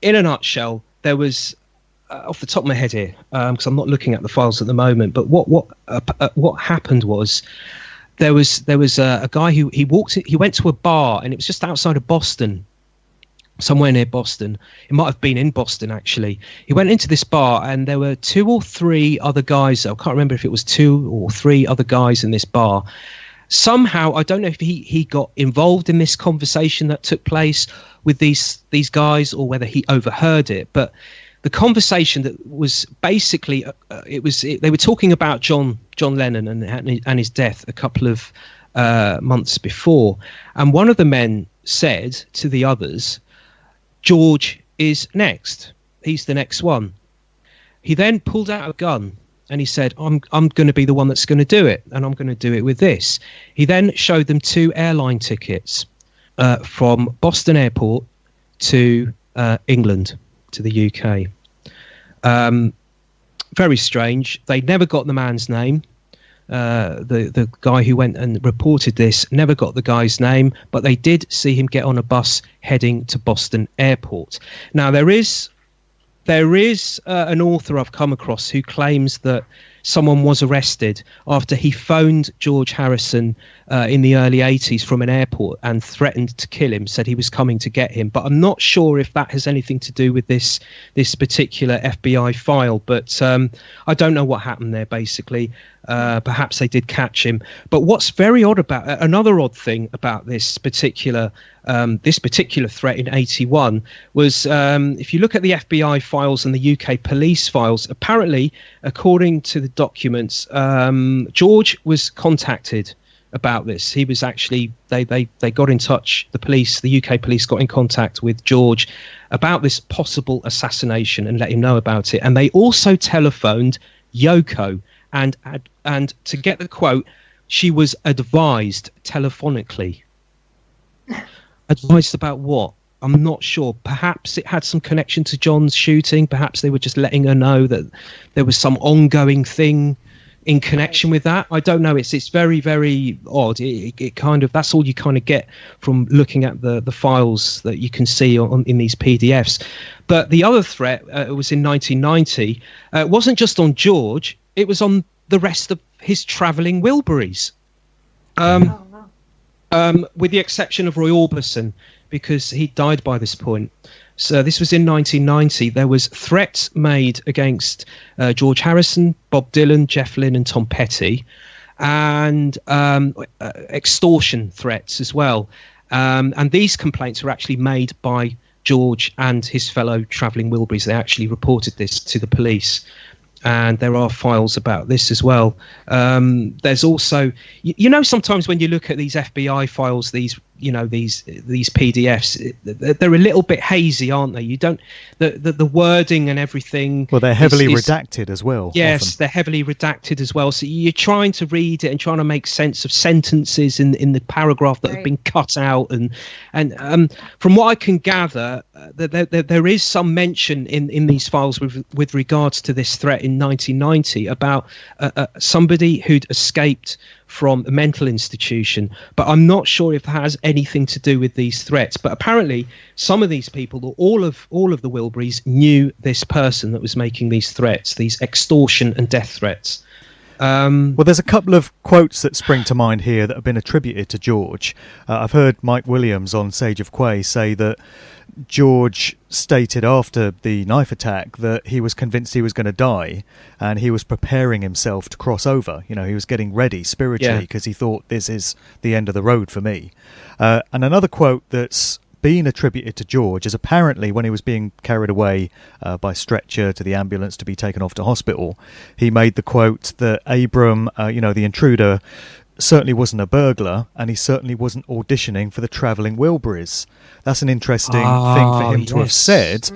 in a nutshell, there was off the top of my head here, because I'm not looking at the files at the moment, but what happened was there was a guy who he went to a bar, and it was just outside of Boston, somewhere near Boston. It might have been in Boston, actually. He went into this bar, and there were 2 or 3 other guys. I can't remember if it was 2 or 3 other guys in this bar. Somehow, I don't know if he got involved in this conversation that took place with these guys, or whether he overheard it, but the conversation that was basically they were talking about John Lennon and his death a couple of months before, and one of the men said to the others, "George is next. He's the next one." He then pulled out a gun and he said, "I'm going to be the one that's going to do it, and I'm going to do it with this." He then showed them 2 airline tickets from Boston Airport to England, to the UK. Very strange. They never got the man's name. The guy who went and reported this never got the guy's name, but they did see him get on a bus heading to Boston Airport. Now, there is an author I've come across who claims that someone was arrested after he phoned George Harrison in the early 80s from an airport and threatened to kill him, said he was coming to get him. But I'm not sure if that has anything to do with this particular FBI file. But I don't know what happened there, basically. Perhaps they did catch him. But what's very odd about another odd thing about this particular threat in 81 was, if you look at the FBI files and the UK police files, apparently, according to the documents, George was contacted about this. He was actually they got in touch. The UK police got in contact with George about this possible assassination and let him know about it. And they also telephoned Yoko, and to get the quote, she was advised telephonically. Advised about what? I'm not sure. Perhaps it had some connection to John's shooting. Perhaps they were just letting her know that there was some ongoing thing in connection with that. I don't know. It's very, very odd. It kind of, that's all you kind of get from looking at the files that you can see in these PDFs. But the other threat was in 1990. It wasn't just on George. It was on the rest of his travelling Wilburys. With the exception of Roy Orbison, because he died by this point. So this was in 1990. There was threats made against George Harrison, Bob Dylan, Jeff Lynne and Tom Petty, and extortion threats as well. And these complaints were actually made by George and his fellow travelling Wilburys. They actually reported this to the police. And there are files about this as well. There's also, sometimes when you look at these FBI files, these these PDFs, they're a little bit hazy, aren't they? You don't the wording and everything. Well, they're heavily redacted as well. Yes, often. they're heavily redacted as well. So you're trying to read it and trying to make sense of sentences in the paragraph that have been cut out. And from what I can gather, there is some mention in these files with regards to this threat in 1990 about somebody who'd escaped from a mental institution, but I'm not sure if it has anything to do with these threats. But apparently some of these people, or all of the Wilburys, knew this person that was making these threats, these extortion and death threats. Well, there's a couple of quotes that spring to mind here that have been attributed to George. I've heard Mike Williams on Sage of Quay say that George stated after the knife attack that he was convinced he was going to die, and he was preparing himself to cross over. He was getting ready spiritually because he thought, this is the end of the road for me. And another quote that's been attributed to George is apparently when he was being carried away by stretcher to the ambulance to be taken off to hospital, he made the quote that Abram, the intruder, certainly wasn't a burglar, and he certainly wasn't auditioning for the travelling Wilburys. That's an interesting thing for him to have said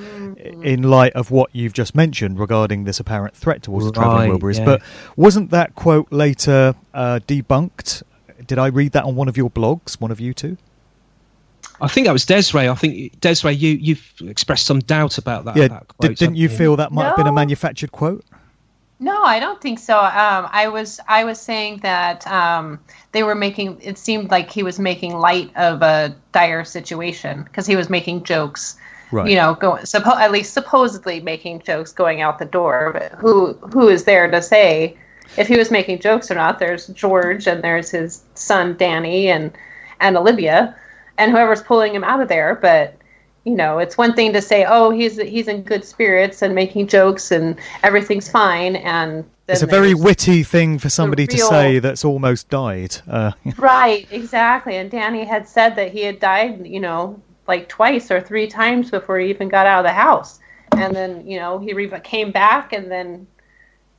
in light of what you've just mentioned regarding this apparent threat towards the travelling Wilburys. Yeah. But wasn't that quote later debunked? Did I read that on one of your blogs, one of you two? I think that was Desiree. I think, Desiree, you've expressed some doubt about that. Yeah, that quote, didn't you feel that might have been a manufactured quote? No, I don't think so. I was saying that they were making. It seemed like he was making light of a dire situation because he was making jokes. Right. At least supposedly making jokes going out the door. But who is there to say if he was making jokes or not? There's George and there's his son Danny and Olivia and whoever's pulling him out of there. But it's one thing to say, oh, he's in good spirits and making jokes and everything's fine. And then it's a very witty thing for somebody to say that's almost died. Right, exactly. And Danny had said that he had died, like twice or three times before he even got out of the house. And then, he came back and then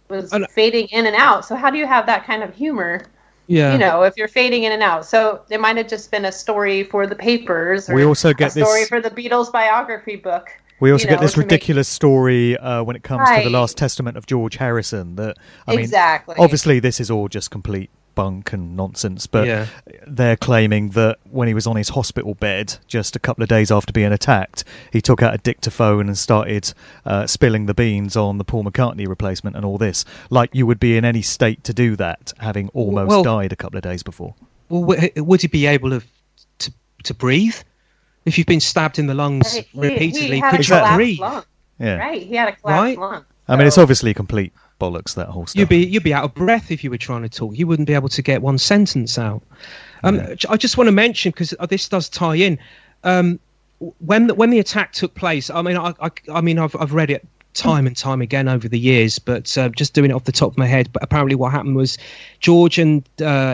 was fading in and out. So how do you have that kind of humor? Yeah. If you're fading in and out. So it might have just been a story for the papers or we also get a story for the Beatles biography book. We also get this ridiculous story when it comes to the Last Testament of George Harrison. That I mean, obviously this is all just complete bunk and nonsense, but they're claiming that when he was on his hospital bed just a couple of days after being attacked, he took out a dictaphone and started spilling the beans on the Paul McCartney replacement and all this, like you would be in any state to do that, having almost died a couple of days before. Well, would he be able to breathe? If you've been stabbed in the lungs repeatedly, could you breathe? Lung. Yeah. Right, he had a collapsed lung. I mean, it's obviously complete bollocks, that whole stuff. You'd be out of breath if you were trying to talk. You wouldn't be able to get one sentence out. I just want to mention, because this does tie in, when the attack took place. I mean, I've read it time and time again over the years, but just doing it off the top of my head. But apparently, what happened was George and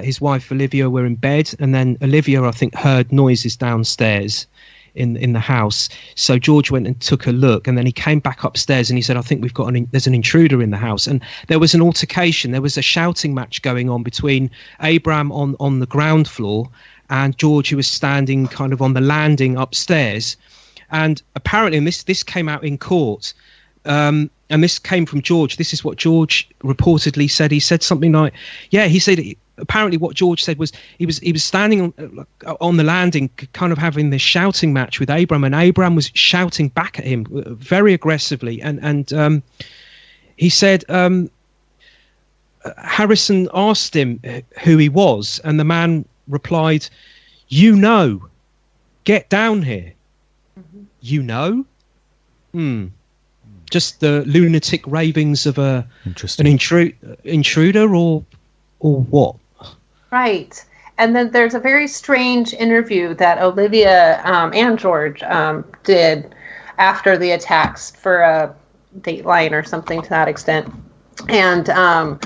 his wife Olivia were in bed, and then Olivia, I think, heard noises downstairs in the house. So George went and took a look, and then he came back upstairs and he said, I think there's an intruder in the house. And there was an altercation. There was a shouting match going on between Abram on the ground floor and George, who was standing kind of on the landing upstairs. And apparently, and this came out in court, and this came from George. This is what George reportedly said. He said something like, he said, apparently what George said was he was standing on the landing, kind of having this shouting match with Abram, and Abram was shouting back at him very aggressively. And he said Harrison asked him who he was, and the man replied, get down here. Just the lunatic ravings of an intruder, or what? Right. And then there's a very strange interview that Olivia and George did after the attacks for a Dateline or something to that extent. And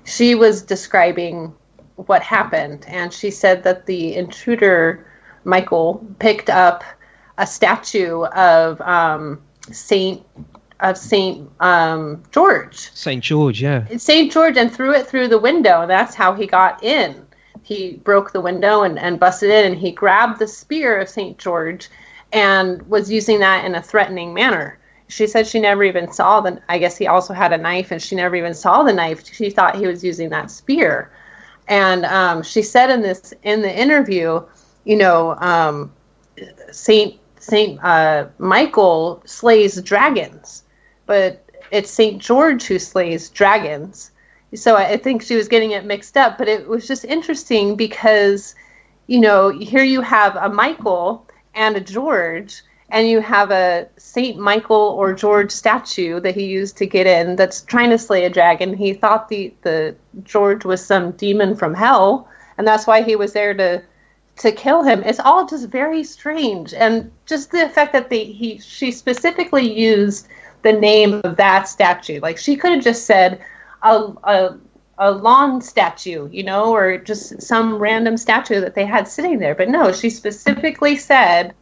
she was describing what happened. And she said that the intruder, Michael, picked up a statue of Saint George. St. George, yeah. St. George, and threw it through the window, and that's how he got in. he broke the window and busted in, and he grabbed the spear of St. George and was using that in a threatening manner. She said she never even saw I guess he also had a knife, and she never even saw the knife. She thought he was using that spear. And she said in the interview, Saint Michael slays dragons, but it's St. George who slays dragons. So I think she was getting it mixed up, but it was just interesting because, here you have a Michael and a George, and you have a St. Michael or George statue that he used to get in that's trying to slay a dragon. He thought the George was some demon from hell, and that's why he was there to kill him. It's all just very strange. And just the fact that she specifically used the name of that statue. Like, she could have just said a lawn statue, or just some random statue that they had sitting there. But no, she specifically said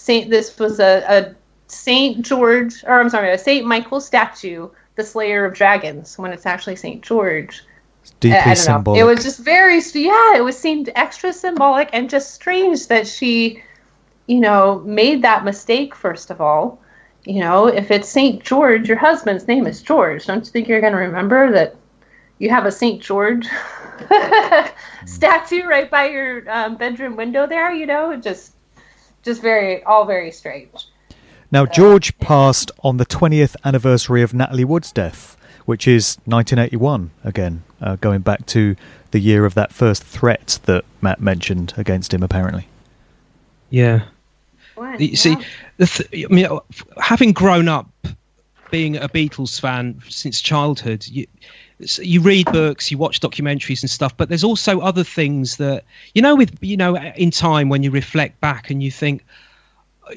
this was a St. George, or I'm sorry, a St. Michael statue, the slayer of dragons, when it's actually St. George. It's deeply symbolic. It was just it seemed extra symbolic and just strange that she, made that mistake, first of all. If it's St. George, your husband's name is George. Don't you think you're going to remember that you have a St. George statue right by your bedroom window there? Just very strange. Now, George passed on the 20th anniversary of Natalie Wood's death, which is 1981, again, going back to the year of that first threat that Matt mentioned against him, apparently. Yeah. See, having grown up being a Beatles fan since childhood, you read books, you watch documentaries and stuff, but there's also other things that, in time when you reflect back and you think,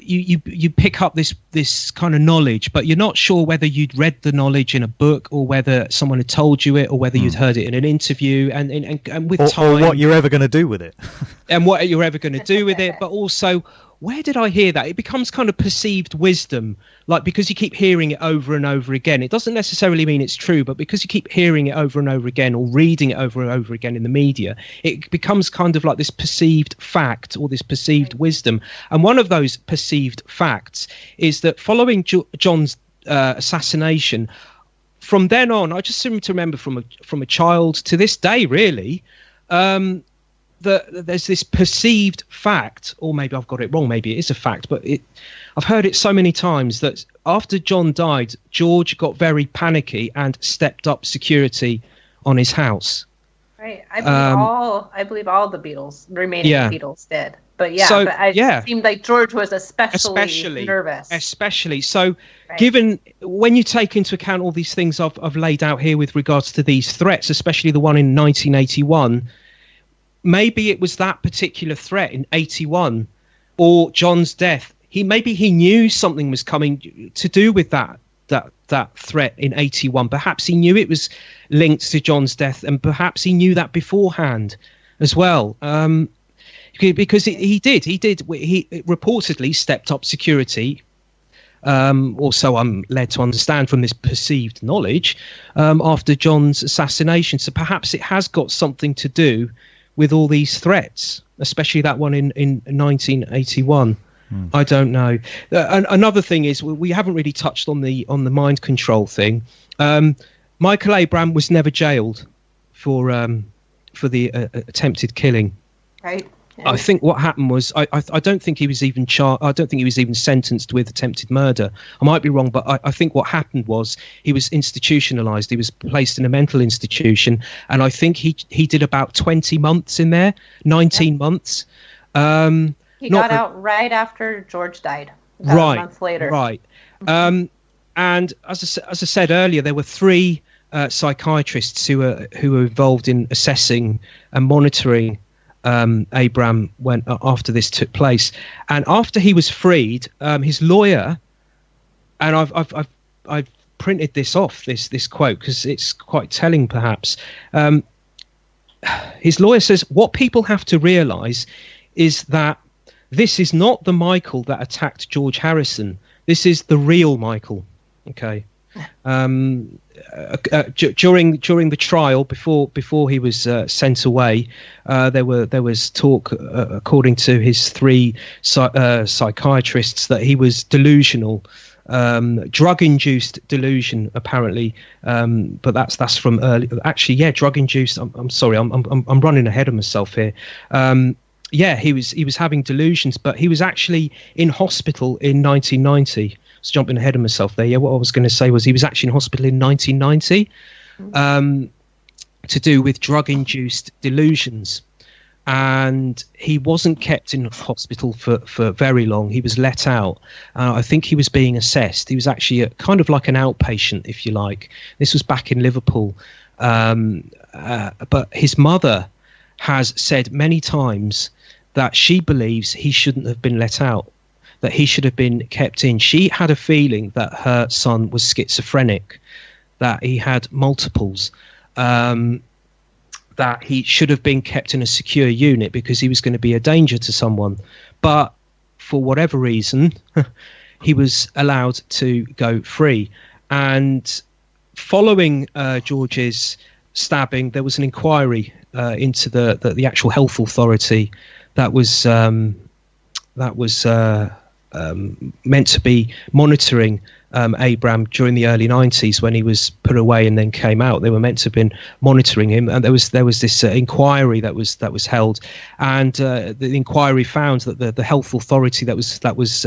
you pick up this kind of knowledge, but you're not sure whether you'd read the knowledge in a book or whether someone had told you it or whether you'd heard it in an interview, and with time, or what you're ever going to do with it. And what you're ever going to do with it, but also, where did I hear that? It becomes kind of perceived wisdom, like, because you keep hearing it over and over again. It doesn't necessarily mean it's true, but because you keep hearing it over and over again, or reading it over and over again in the media, it becomes kind of like this perceived fact or this perceived wisdom. And one of those perceived facts is that following John's assassination, from then on, I just seem to remember from a child to this day, really, that there's this perceived fact, or maybe I've got it wrong, maybe it is a fact, but I've heard it so many times that after John died, George got very panicky and stepped up security on his house. Right. I believe all the remaining Beatles did. But it seemed like George was especially nervous. Especially. So, given, when you take into account all these things I've laid out here with regards to these threats, especially the one in 1981, maybe it was that particular threat in 81 or John's death. Maybe he knew something was coming to do with that threat in 81. Perhaps he knew it was linked to John's death, and perhaps he knew that beforehand as well. Because he reportedly stepped up security. Also, I'm led to understand from this perceived knowledge after John's assassination. So perhaps it has got something to do with all these threats, especially that one in 1981. I don't know. Another thing is, we haven't really touched on the mind control thing. Michael Abram was never jailed for the attempted killing. Right. I think what happened was, I don't think he was even I don't think he was even sentenced with attempted murder. I might be wrong, but I think what happened was he was institutionalized. He was placed in a mental institution, and I think he did about 20 months in there, 19 months. He got out right after George died. About a month later. Right. And as I said earlier, there were 3 psychiatrists who were involved in assessing and monitoring Abram after this took place. And after he was freed, his lawyer, and I've printed this off, this quote, because it's quite telling perhaps. His lawyer says, what people have to realize is that this is not the Michael that attacked George Harrison. This is the real Michael. Okay. during the trial, before he was sent away, there was talk, according to his three psychiatrists, that he was delusional, drug-induced delusion apparently. But that's from early. Actually, yeah, drug-induced. I'm sorry, I'm running ahead of myself here. Yeah, he was having delusions, but he was actually in hospital in 1990. I was jumping ahead of myself there. Yeah, what I was going to say was he was actually in hospital in 1990 to do with drug-induced delusions. And he wasn't kept in hospital for very long. He was let out. I think he was being assessed. He was actually kind of like an outpatient, if you like. This was back in Liverpool. But his mother has said many times that she believes he shouldn't have been let out, that he should have been kept in. She had a feeling that her son was schizophrenic, that he had multiples, that he should have been kept in a secure unit because he was going to be a danger to someone. But for whatever reason, he was allowed to go free. And following George's stabbing, there was an inquiry into the actual health authority that was meant to be monitoring Abram during the early 90s when he was put away and then came out. They were meant to have been monitoring him, and there was this inquiry that was held, and the inquiry found that the health authority that was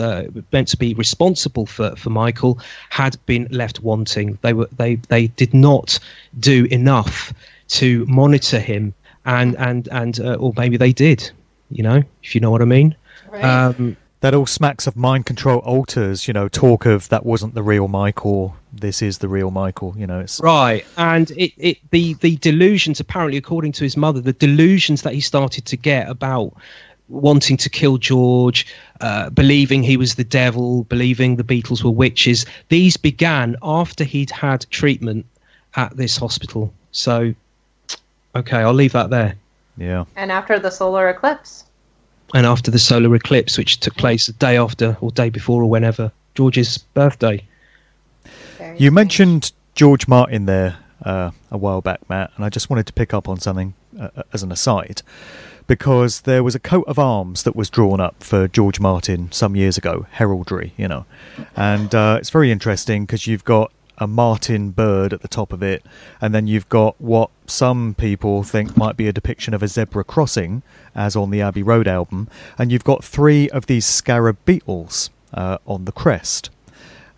meant to be responsible for Michael had been left wanting. They did not do enough to monitor him, and or maybe they did, if you know what I mean. Right. That all smacks of mind control alters, talk of that wasn't the real Michael, this is the real Michael, it's... Right, and the delusions, apparently, according to his mother, the delusions that he started to get about wanting to kill George, believing he was the devil, believing the Beatles were witches, these began after he'd had treatment at this hospital. So, okay, I'll leave that there. Yeah. And after the solar eclipse. And after the solar eclipse, which took place the day after or day before or whenever George's birthday. You mentioned George Martin there a while back, Matt, and I just wanted to pick up on something as an aside, because there was a coat of arms that was drawn up for George Martin some years ago, heraldry, and it's very interesting because you've got a martin bird at the top of it, and then you've got what some people think might be a depiction of a zebra crossing, as on the Abbey Road album, and you've got 3 of these scarab beetles on the crest.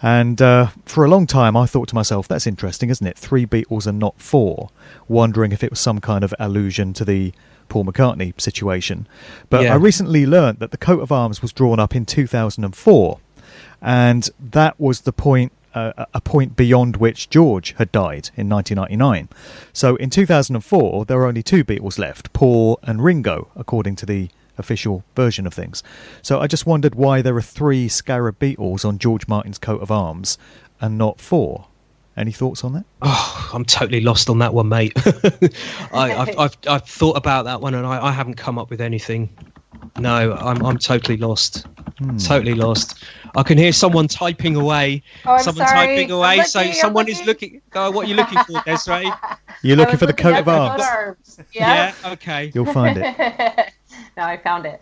And for a long time I thought to myself, that's interesting, isn't it? 3 beetles and not 4, wondering if it was some kind of allusion to the Paul McCartney situation. But I recently learnt that the coat of arms was drawn up in 2004, and that was the point, a point beyond which George had died in 1999. So in 2004, there were only 2 Beatles left, Paul and Ringo, according to the official version of things. So I just wondered why there are 3 scarab beetles on George Martin's coat of arms and not 4. Any thoughts on that? Oh, I'm totally lost on that one, mate. I've thought about that one, and I haven't come up with anything. No, I'm totally lost. Totally lost. I can hear someone typing away. Oh, I'm someone sorry. typing away. I'm so looking, someone is looking. What are you looking for, Desiree? You're looking for the coat of arms. Yeah. Yeah. Okay. You'll find it. No, I found it.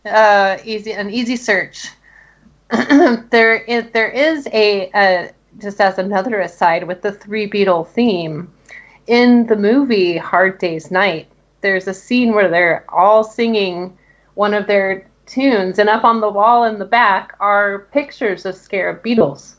An easy search. There is a just as another aside with the 3 Beatle theme in the movie Hard Day's Night. There's a scene where they're all singing one of their tunes, and up on the wall in the back are pictures of scarab beetles,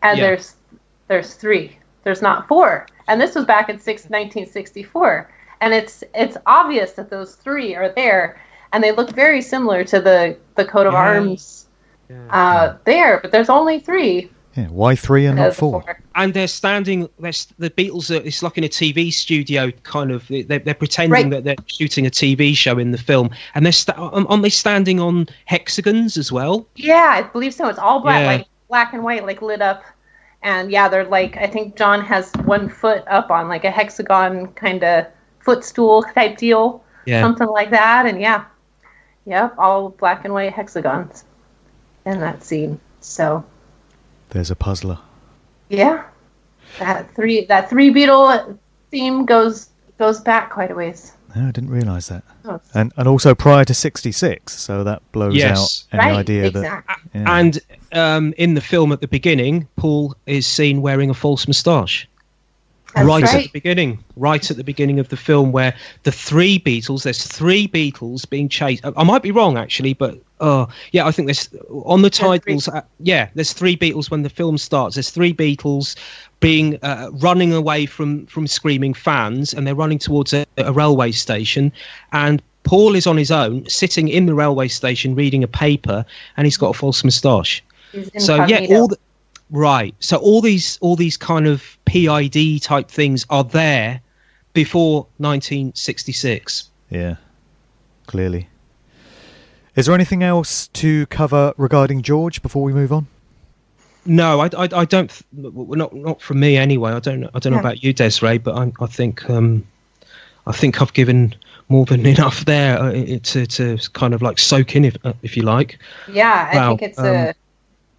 and there's 3. There's not 4, and this was back in 1964, and it's obvious that those 3 are there, and they look very similar to the coat of arms there, but there's only 3. Yeah, why 3 and not 4? And they're standing. The Beatles are. It's like in a TV studio, kind of. They're pretending that they're shooting a TV show in the film, and aren't they standing on hexagons as well? Yeah, I believe so. It's all black, like black and white, like lit up, and they're like. I think John has 1 foot up on like a hexagon kind of footstool type deal, something like that, and all black and white hexagons in that scene. So. There's a puzzler. Yeah. That three Beatle theme goes back quite a ways. No, I didn't realise that. Oh. And also prior to 66, so that blows out any idea exactly. that... Yeah. And in the film at the beginning, Paul is seen wearing a false moustache. That's right right. at the beginning of the film, where there's three Beatles being chased. I might be wrong actually, but yeah, I think there's on the titles. There's three Beatles when the film starts. There's three Beatles being running away from screaming fans, and they're running towards a railway station, and Paul is on his own, sitting in the railway station reading a paper, and he's got a false moustache. So yeah, Right. So all these kind of PID type things are there before 1966. Yeah, clearly. Is there anything else to cover regarding George before we move on? No, I don't. Not from me anyway. I don't know about you, Desiree, but I think I've given more than enough there to kind of like soak in, if you like. Yeah, I think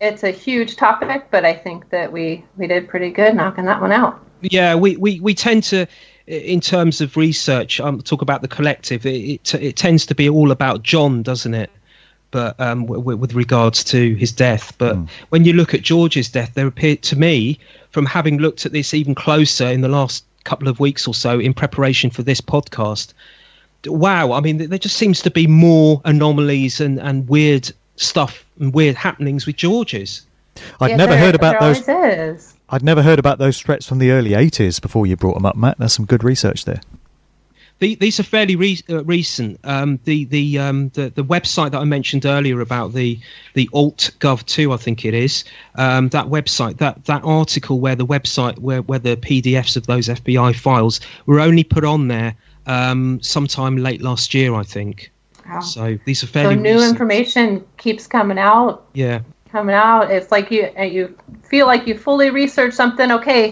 it's a huge topic, but I think that we did pretty good knocking that one out. Yeah, we tend to, in terms of research, talk about the collective. It tends to be all about John, doesn't it? But with regards to his death. But when you look at George's death, there appeared to me, from having looked at this even closer in the last couple of weeks or so in preparation for this podcast, wow, I mean, there just seems to be more anomalies and weird stuff and weird happenings with George's. I'd never heard about those threats from the early 80s before you brought them up, Matt. There's some good research there. These are fairly recent. The website that I mentioned earlier about the alt.gov2, I think it is, that website, that article where the website where the PDFs of those FBI files were only put on there sometime late last year, I think. Wow. So these are fairly new recent. Information keeps coming out. Yeah. Coming out. It's like you feel like you fully researched something. Okay,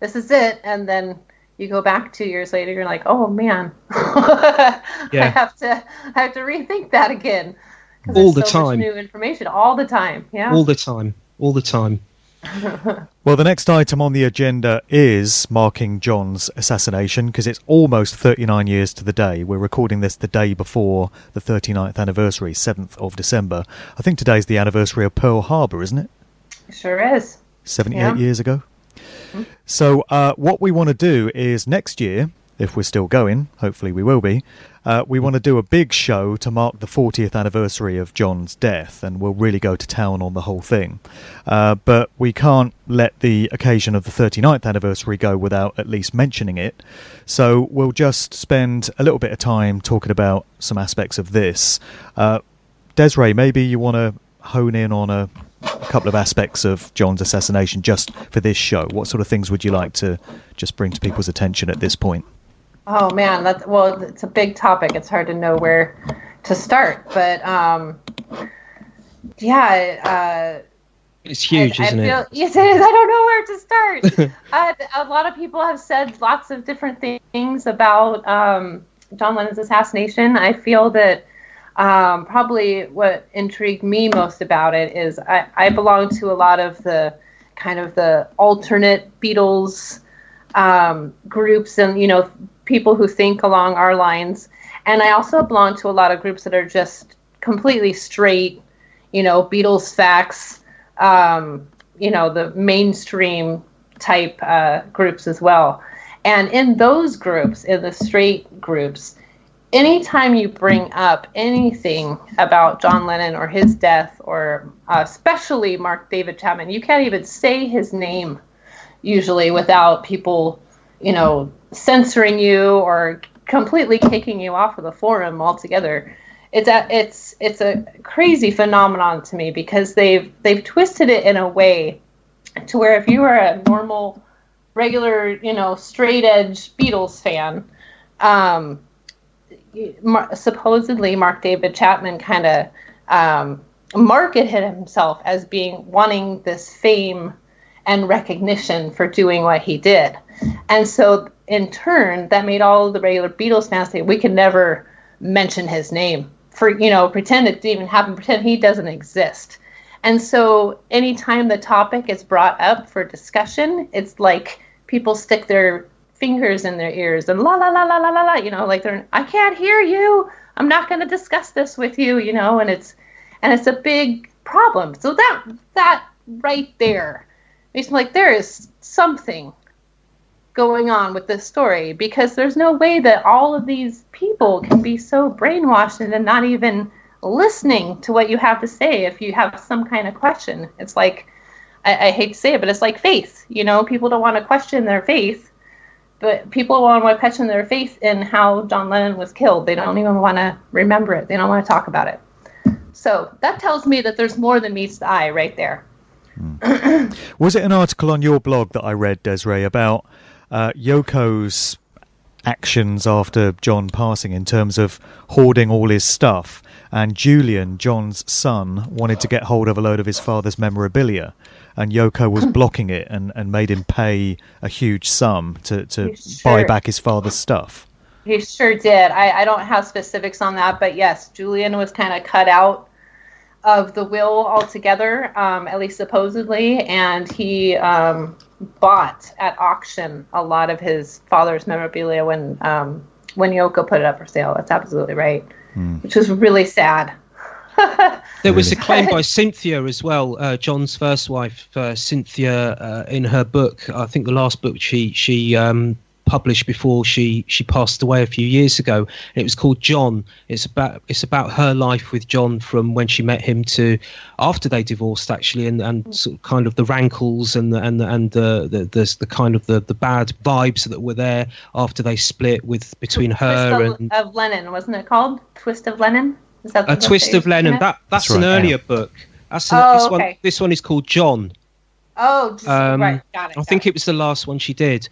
this is it, and then you go back 2 years later. You're like, oh man, yeah. I have to rethink that again. All the time. Much new information all the time. Yeah. All the time. Well, the next item on the agenda is marking John's assassination, because it's almost 39 years to the day. We're recording this the day before the 39th anniversary, 7th of December. I think today's the anniversary of Pearl Harbor, isn't it? It sure is. 78 years ago. So what we want to do is next year, if we're still going, hopefully we will be, we want to do a big show to mark the 40th anniversary of John's death, and we'll really go to town on the whole thing. But we can't let the occasion of the 39th anniversary go without at least mentioning it. So we'll just spend a little bit of time talking about some aspects of this. Desiree, maybe you want to hone in on a couple of aspects of John's assassination just for this show. What sort of things would you like to just bring to people's attention at this point? Oh man, it's a big topic. It's hard to know where to start, but it's huge, isn't it? Yes, it is. I don't know where to start. A lot of people have said lots of different things about John Lennon's assassination. I feel that probably what intrigued me most about it is I belong to a lot of the kind of the alternate Beatles groups, and people who think along our lines. And I also belong to a lot of groups that are just completely straight, Beatles facts, the mainstream type groups as well. And in those groups, in the straight groups, anytime you bring up anything about John Lennon or his death, or especially Mark David Chapman, you can't even say his name usually without people, censoring you or completely kicking you off of the forum altogether. It's a crazy phenomenon to me, because they've twisted it in a way to where if you are a normal, regular, straight edge Beatles fan, supposedly Mark David Chapman kind of marketed himself as wanting this fame and recognition for doing what he did. And so in turn, that made all of the regular Beatles fans say, we can never mention his name, for pretend it didn't even happen, pretend he doesn't exist. And so anytime the topic is brought up for discussion, it's like people stick their fingers in their ears and la la la la la la la, you know, like I can't hear you. I'm not going to discuss this with you, you know, and it's a big problem. So that right there makes me like there is something going on with this story, because there's no way that all of these people can be so brainwashed and not even listening to what you have to say if you have some kind of question. It's like, I hate to say it, but it's like faith. You know, people don't want to question their faith, but people want to question their faith in how John Lennon was killed. They don't even want to remember it. They don't want to talk about it. So that tells me that there's more than meets the eye right there. Was it an article on your blog that I read, Desiree, about Yoko's actions after John passing in terms of hoarding all his stuff, and Julian, John's son, wanted to get hold of a load of his father's memorabilia, and Yoko was blocking it and made him pay a huge sum to buy back his father's stuff? He sure did. I don't have specifics on that, but yes, Julian was kind of cut out of the will altogether, at least supposedly, and he bought at auction a lot of his father's memorabilia when Yoko put it up for sale. That's absolutely right, which was really sad. There was a claim by Cynthia as well, John's first wife, Cynthia, in her book. I think the last book she published before she passed away a few years ago. It was called John. It's about her life with John from when she met him to after they divorced, actually, and sort of kind of the rankles and the kind of the bad vibes that were there after they split between her and of Lennon, wasn't it called Twist of Lennon? Is that a Twist of Lennon? That's an earlier book. This one is called John. Oh, right, got it. I think it was the last one she did.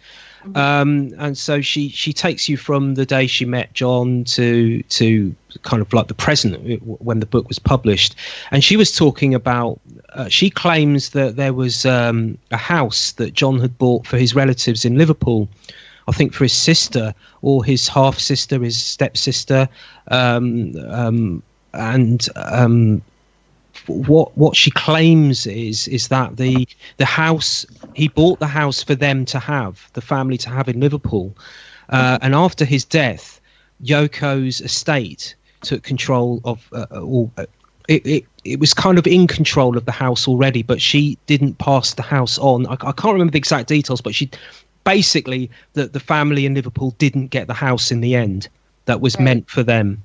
And so she takes you from the day she met John to kind of like the present when the book was published. And she was talking about, she claims that there was a house that John had bought for his relatives in Liverpool, I think for his sister or his half sister, his stepsister, what she claims is that the house, he bought the house for them to have, the family to have in Liverpool, and after his death, Yoko's estate took control of it was kind of in control of the house already, but she didn't pass the house on. I can't remember the exact details, but she basically the family in Liverpool didn't get the house in the end that was meant for them.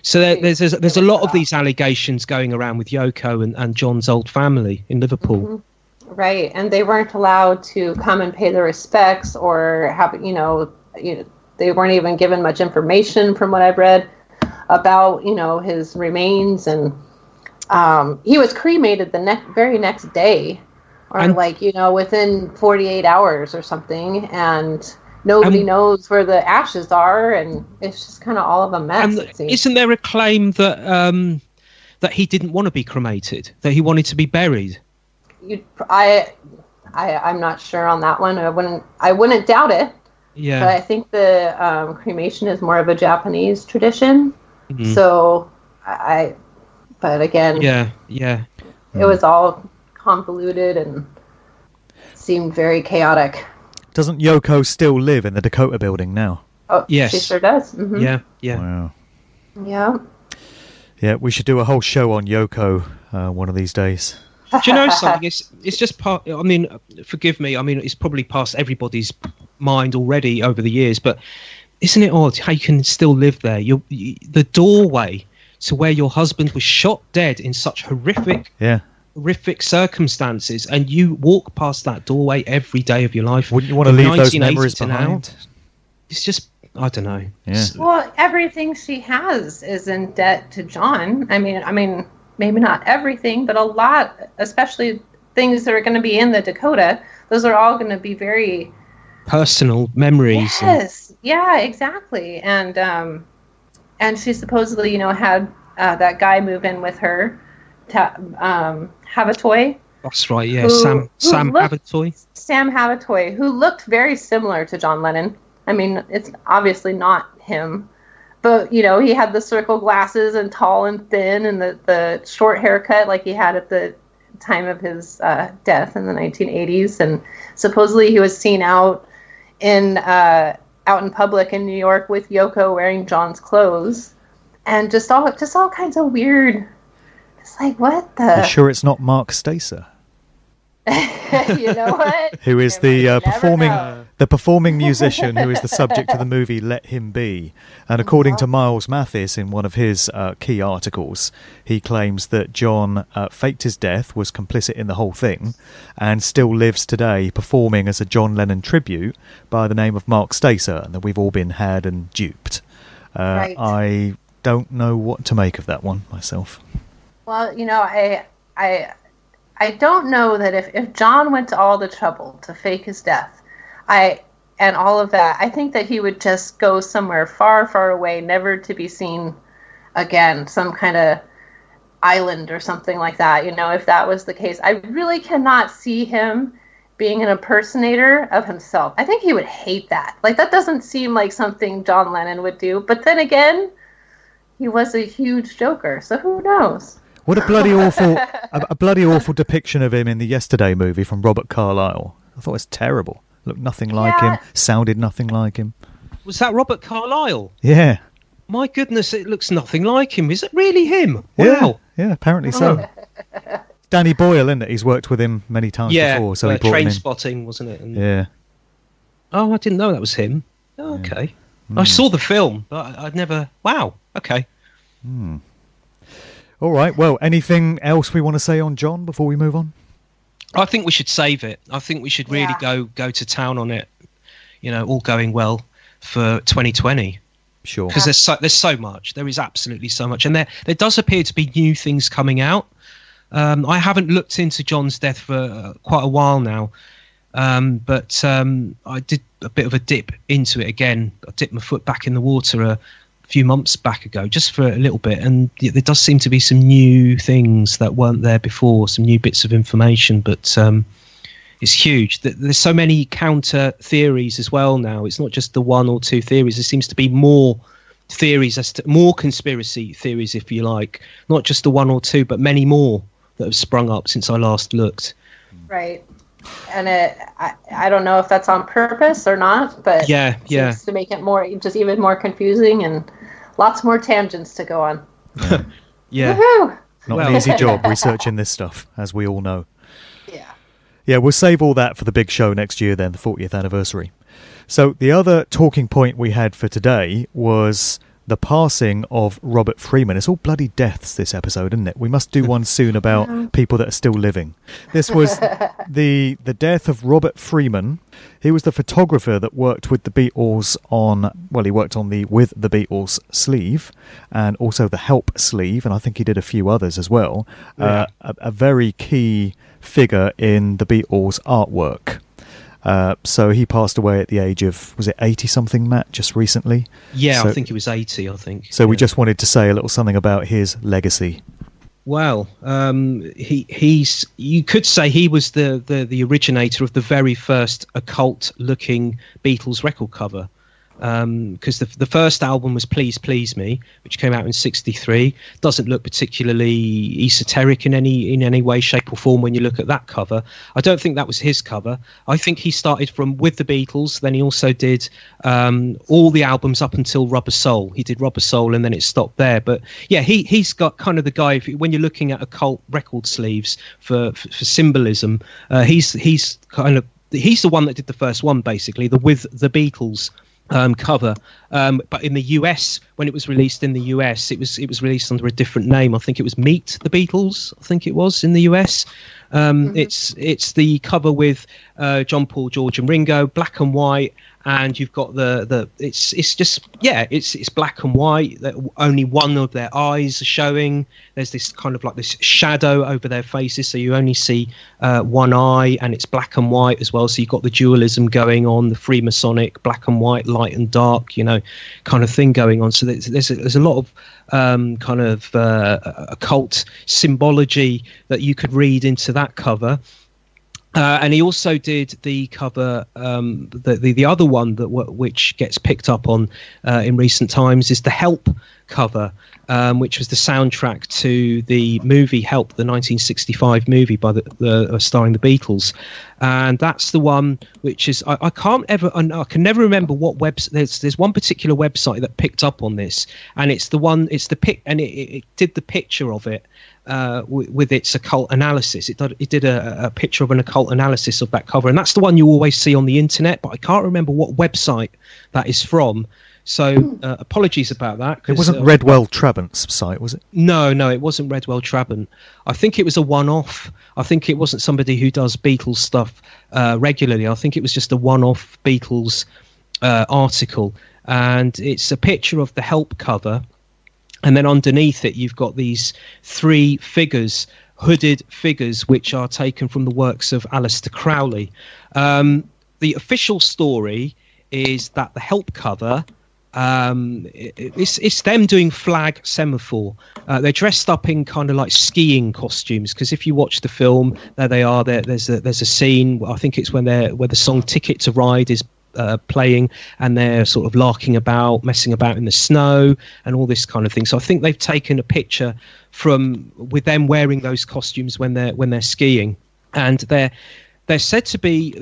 So there's a lot of these allegations going around with Yoko and John's old family in Liverpool. Mm-hmm. Right, and they weren't allowed to come and pay their respects or have, they weren't even given much information from what I've read about, his remains. And he was cremated the very next day, or within 48 hours or something, and nobody knows where the ashes are, and it's just kind of all of a mess. And isn't there a claim that that he didn't want to be cremated, that he wanted to be buried? I'm not sure on that one. I wouldn't doubt it. Yeah. But I think the cremation is more of a Japanese tradition. Mm-hmm. So but again, yeah, it was all convoluted and seemed very chaotic. Doesn't Yoko still live in the Dakota building now? Oh, yes. She sure does. Mm-hmm. Yeah. Wow. Yeah. Yeah, we should do a whole show on Yoko one of these days. Do you know something? It's just part. I mean, forgive me. I mean, it's probably past everybody's mind already over the years. But isn't it odd how you can still live there? The doorway to where your husband was shot dead in such horrific circumstances, and you walk past that doorway every day of your life. Wouldn't you want to leave those memories behind? It's just, I don't know. Yeah. Well, everything she has is in debt to John. I mean, maybe not everything, but a lot, especially things that are going to be in the Dakota. Those are all going to be very personal memories. Yes. Yeah, exactly. And she supposedly, had that guy move in with her. Havatoy. That's right, yeah. Sam Havatoy. Sam Havatoy, who looked very similar to John Lennon. I mean, it's obviously not him, but he had the circle glasses and tall and thin, and the short haircut like he had at the the time of his death in the 1980s, and supposedly he was seen out in public in New York with Yoko wearing John's clothes, and just all kinds of weird. It's like, what the? You sure it's not Mark Stacer? You know what? Who is the performing musician who is the subject of the movie Let Him Be. And according to Miles Mathis in one of his key articles, he claims that John faked his death, was complicit in the whole thing, and still lives today performing as a John Lennon tribute by the name of Mark Stacer, and that we've all been had and duped. Right. I don't know what to make of that one myself. Well, I don't know that if John went to all the trouble to fake his death, and all of that, I think that he would just go somewhere far, far away, never to be seen again, some kind of island or something like that, if that was the case. I really cannot see him being an impersonator of himself. I think he would hate that. Like, that doesn't seem like something John Lennon would do. But then again, he was a huge joker, so who knows? What a bloody awful depiction of him in the Yesterday movie from Robert Carlyle. I thought it was terrible. Looked nothing like him, sounded nothing like him. Was that Robert Carlyle? Yeah. My goodness, it looks nothing like him. Is it really him? Wow. Yeah, apparently so. Danny Boyle, isn't it? He's worked with him many times before. So he brought him in. Trainspotting, wasn't it? Yeah. Oh, I didn't know that was him. Oh, okay. I saw the film, but I'd never... Wow, okay. All right, well, anything else we want to say on John before we move on? I think we should save it. I think we should really go to town on it, all going well for 2020. Sure. Because there's so much. There is absolutely so much. And there does appear to be new things coming out. I haven't looked into John's death for quite a while now. But I did a bit of a dip into it again. I dipped my foot back in the water a few months back ago, just for a little bit, and there does seem to be some new things that weren't there before, some new bits of information, but it's huge. There's so many counter theories as well now. It's not just the one or two theories. There seems to be more theories, more conspiracy theories, if you like, not just the one or two, but many more that have sprung up since I last looked. Right. And I don't know if that's on purpose or not, but it seems to make it even more confusing and lots more tangents to go on. Yeah. Woohoo! Not an easy job researching this stuff, as we all know. Yeah. Yeah, we'll save all that for the big show next year then, the 40th anniversary. So the other talking point we had for today was the passing of Robert Freeman. It's all bloody deaths this episode, isn't it? We must do one soon about people that are still living. This was the death of Robert Freeman. He was the photographer that worked with the Beatles he worked on the With the Beatles sleeve and also the Help sleeve, and I think he did a few others as well. Yeah. A very key figure in the Beatles artwork. So he passed away at the age of, was it 80-something, Matt, just recently? Yeah, I think it was 80, I think. So we just wanted to say a little something about his legacy. Well, you could say he was the originator of the very first occult-looking Beatles record cover. Because the first album was Please Please Me, which came out in '63. Doesn't look particularly esoteric in any way, shape or form when you look at that cover. I don't think that was his cover. I think he started from With the Beatles, then he also did all the albums up until Rubber Soul. He did Rubber Soul and then it stopped there. But yeah, he's got kind of the guy, when you're looking at occult record sleeves for symbolism, he's the one that did the first one, basically, the With the Beatles cover, but in the US, when it was released in the US, it was released under a different name. I think it was Meet the Beatles. I think it was in the US. It's the cover with John, Paul, George, and Ringo, black and white, and you've got it's black and white. Only one of their eyes are showing. There's this kind of like this shadow over their faces, so you only see one eye, and it's black and white as well. So you've got the dualism going on, the Freemasonic black and white, light and dark, kind of thing going on. So there's a lot of kind of occult symbology that you could read into that cover. And he also did the cover, the other one which gets picked up on in recent times is the Help cover, which was the soundtrack to the movie Help, the 1965 movie by the starring the Beatles, and that's the one which is I can never remember what website. There's one particular website that picked up on this, and it did the picture of it with its occult analysis. It did a picture of an occult analysis of that cover, and that's the one you always see on the internet, but I can't remember what website that is from. So apologies about that. It wasn't Redwell Trabant's site, was it? No, it wasn't Redwell Trabant. I think it was a one-off. I think it wasn't somebody who does Beatles stuff regularly. I think it was just a one-off Beatles article. And it's a picture of the Help cover. And then underneath it, you've got these three figures, hooded figures, which are taken from the works of Aleister Crowley. The official story is that the Help cover... it's them doing flag semaphore. They're dressed up in kind of like skiing costumes, because if you watch the film, there they are. There's a scene. I think it's where the song "Ticket to Ride" is playing, and they're sort of larking about, messing about in the snow, and all this kind of thing. So I think they've taken a picture with them wearing those costumes when they're skiing, and they're said to be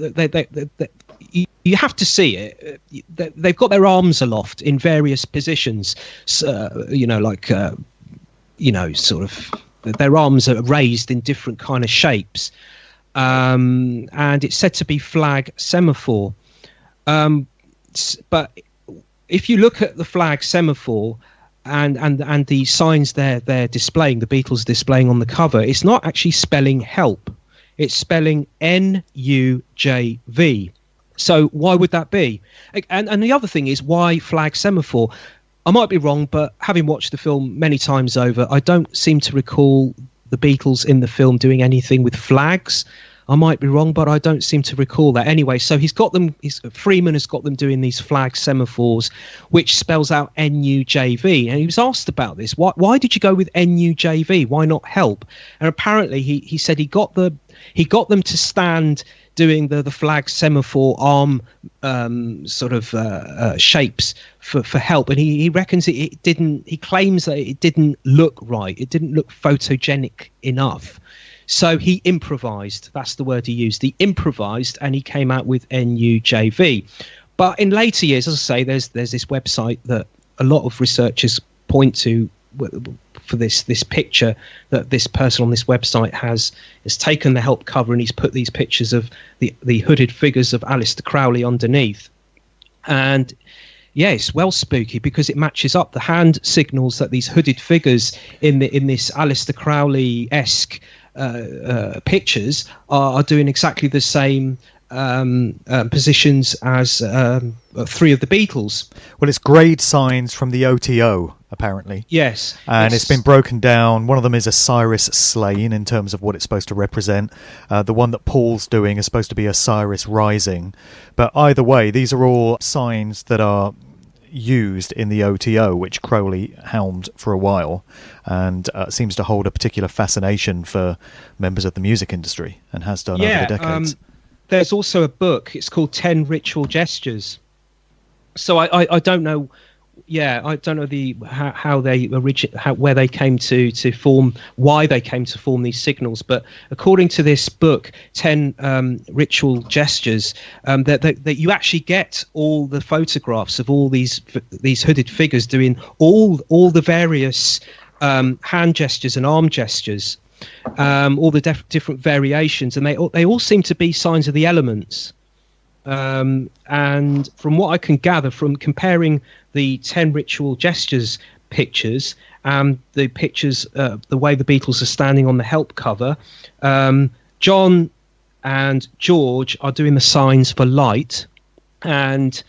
you have to see it. They've got their arms aloft in various positions, sort of their arms are raised in different kind of shapes, and it's said to be flag semaphore. But if you look at the flag semaphore and the signs they're displaying, the Beatles displaying on the cover, it's not actually spelling help. It's spelling NUJV. So why would that be? And the other thing is, why flag semaphore? I might be wrong, but having watched the film many times over, I don't seem to recall the Beatles in the film doing anything with flags. I might be wrong, but I don't seem to recall that. Anyway, so Freeman has got them doing these flag semaphores, which spells out NUJV. And he was asked about this. Why did you go with NUJV? Why not help? And apparently he said he got them to stand doing the flag semaphore arm shapes for help, and he reckons it didn't. He claims that it didn't look right. It didn't look photogenic enough. So he improvised. That's the word he used. He improvised, and he came out with NUJV. But in later years, as I say, there's this website that a lot of researchers point to for this picture that this person on this website has taken the Help cover, and he's put these pictures of the hooded figures of Aleister Crowley underneath. And yeah, it's well spooky because it matches up the hand signals that these hooded figures in this Aleister Crowley-esque pictures are doing exactly the same positions as three of the Beatles. Well, it's grade signs from the OTO, apparently. Yes. And it's been broken down. One of them is Osiris slain in terms of what it's supposed to represent. The one that Paul's doing is supposed to be Osiris rising. But either way, these are all signs that are used in the OTO, which Crowley helmed for a while, and seems to hold a particular fascination for members of the music industry, and has done over the decades. There's also a book. It's called 10 Ritual Gestures. So I don't know. Yeah, I don't know where they came to form, why they came to form these signals. But according to this book, 10 Ritual Gestures, that you actually get all the photographs of all these hooded figures doing all the various hand gestures and arm gestures. All the different variations, and they all seem to be signs of the elements. And from what I can gather from comparing the 10 Ritual Gestures pictures and the pictures, the way the Beatles are standing on the Help cover, John and George are doing the signs for light, and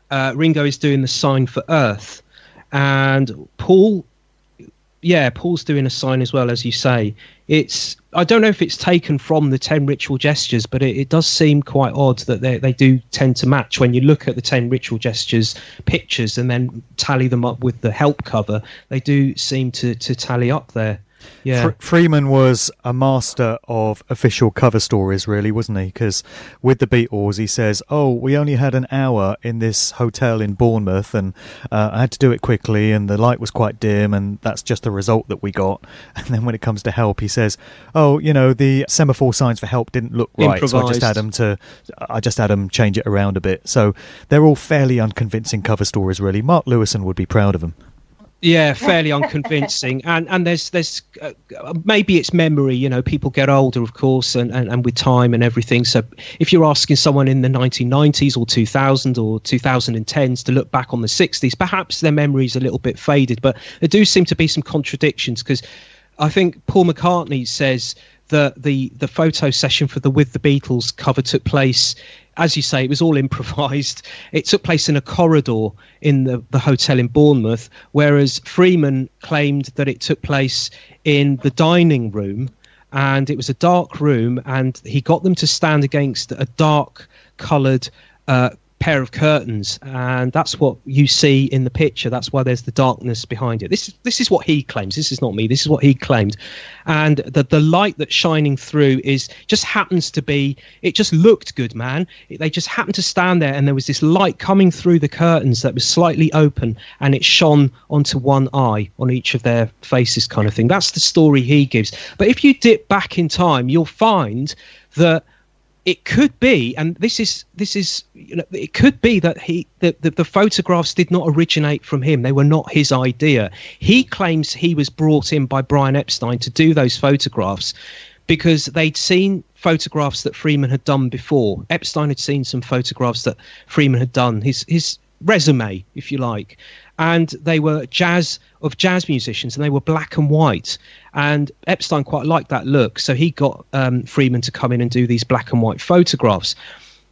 Ringo is doing the sign for earth, and Paul's doing a sign as well, as you say. I don't know if it's taken from the 10 Ritual Gestures, but it does seem quite odd that they do tend to match when you look at the 10 Ritual Gestures pictures and then tally them up with the Help cover. They do seem to tally up there. Yeah. Freeman was a master of official cover stories, really, wasn't he? Because with the Beatles, he says, "Oh, we only had an hour in this hotel in Bournemouth, and I had to do it quickly, and the light was quite dim, and that's just the result that we got." And then when it comes to help, he says, "Oh, the semaphore signs for help didn't look right, so I just had them change it around a bit." So they're all fairly unconvincing cover stories, really. Mark Lewisohn would be proud of them. Yeah, fairly unconvincing, and there's maybe it's memory. People get older, of course, and with time and everything. So if you're asking someone in the 1990s or 2000 or 2010s to look back on the 60s, perhaps their memory's a little bit faded. But there do seem to be some contradictions, because I think Paul McCartney says that the photo session for the With the Beatles cover took place, as you say, it was all improvised. It took place in a corridor in the hotel in Bournemouth, whereas Freeman claimed that it took place in the dining room, and it was a dark room, and he got them to stand against a dark coloured pair of curtains, and that's what you see in the picture. That's why there's the darkness behind it. This is what he claims. This is not me. This is what he claimed. And the light that's shining through just happens to be, it just looked good, man. They just happened to stand there, and there was this light coming through the curtains that was slightly open, and it shone onto one eye on each of their faces, kind of thing. That's the story he gives. But if you dip back in time, you'll find that it could be, and this is it could be that the photographs did not originate from him. They were not his idea. He claims he was brought in by Brian Epstein to do those photographs because they'd seen photographs that Freeman had done before. Epstein had seen some photographs that Freeman had done, his resume, if you like, and they were jazz musicians, and they were black and white, and Epstein quite liked that look, so he got Freeman to come in and do these black and white photographs.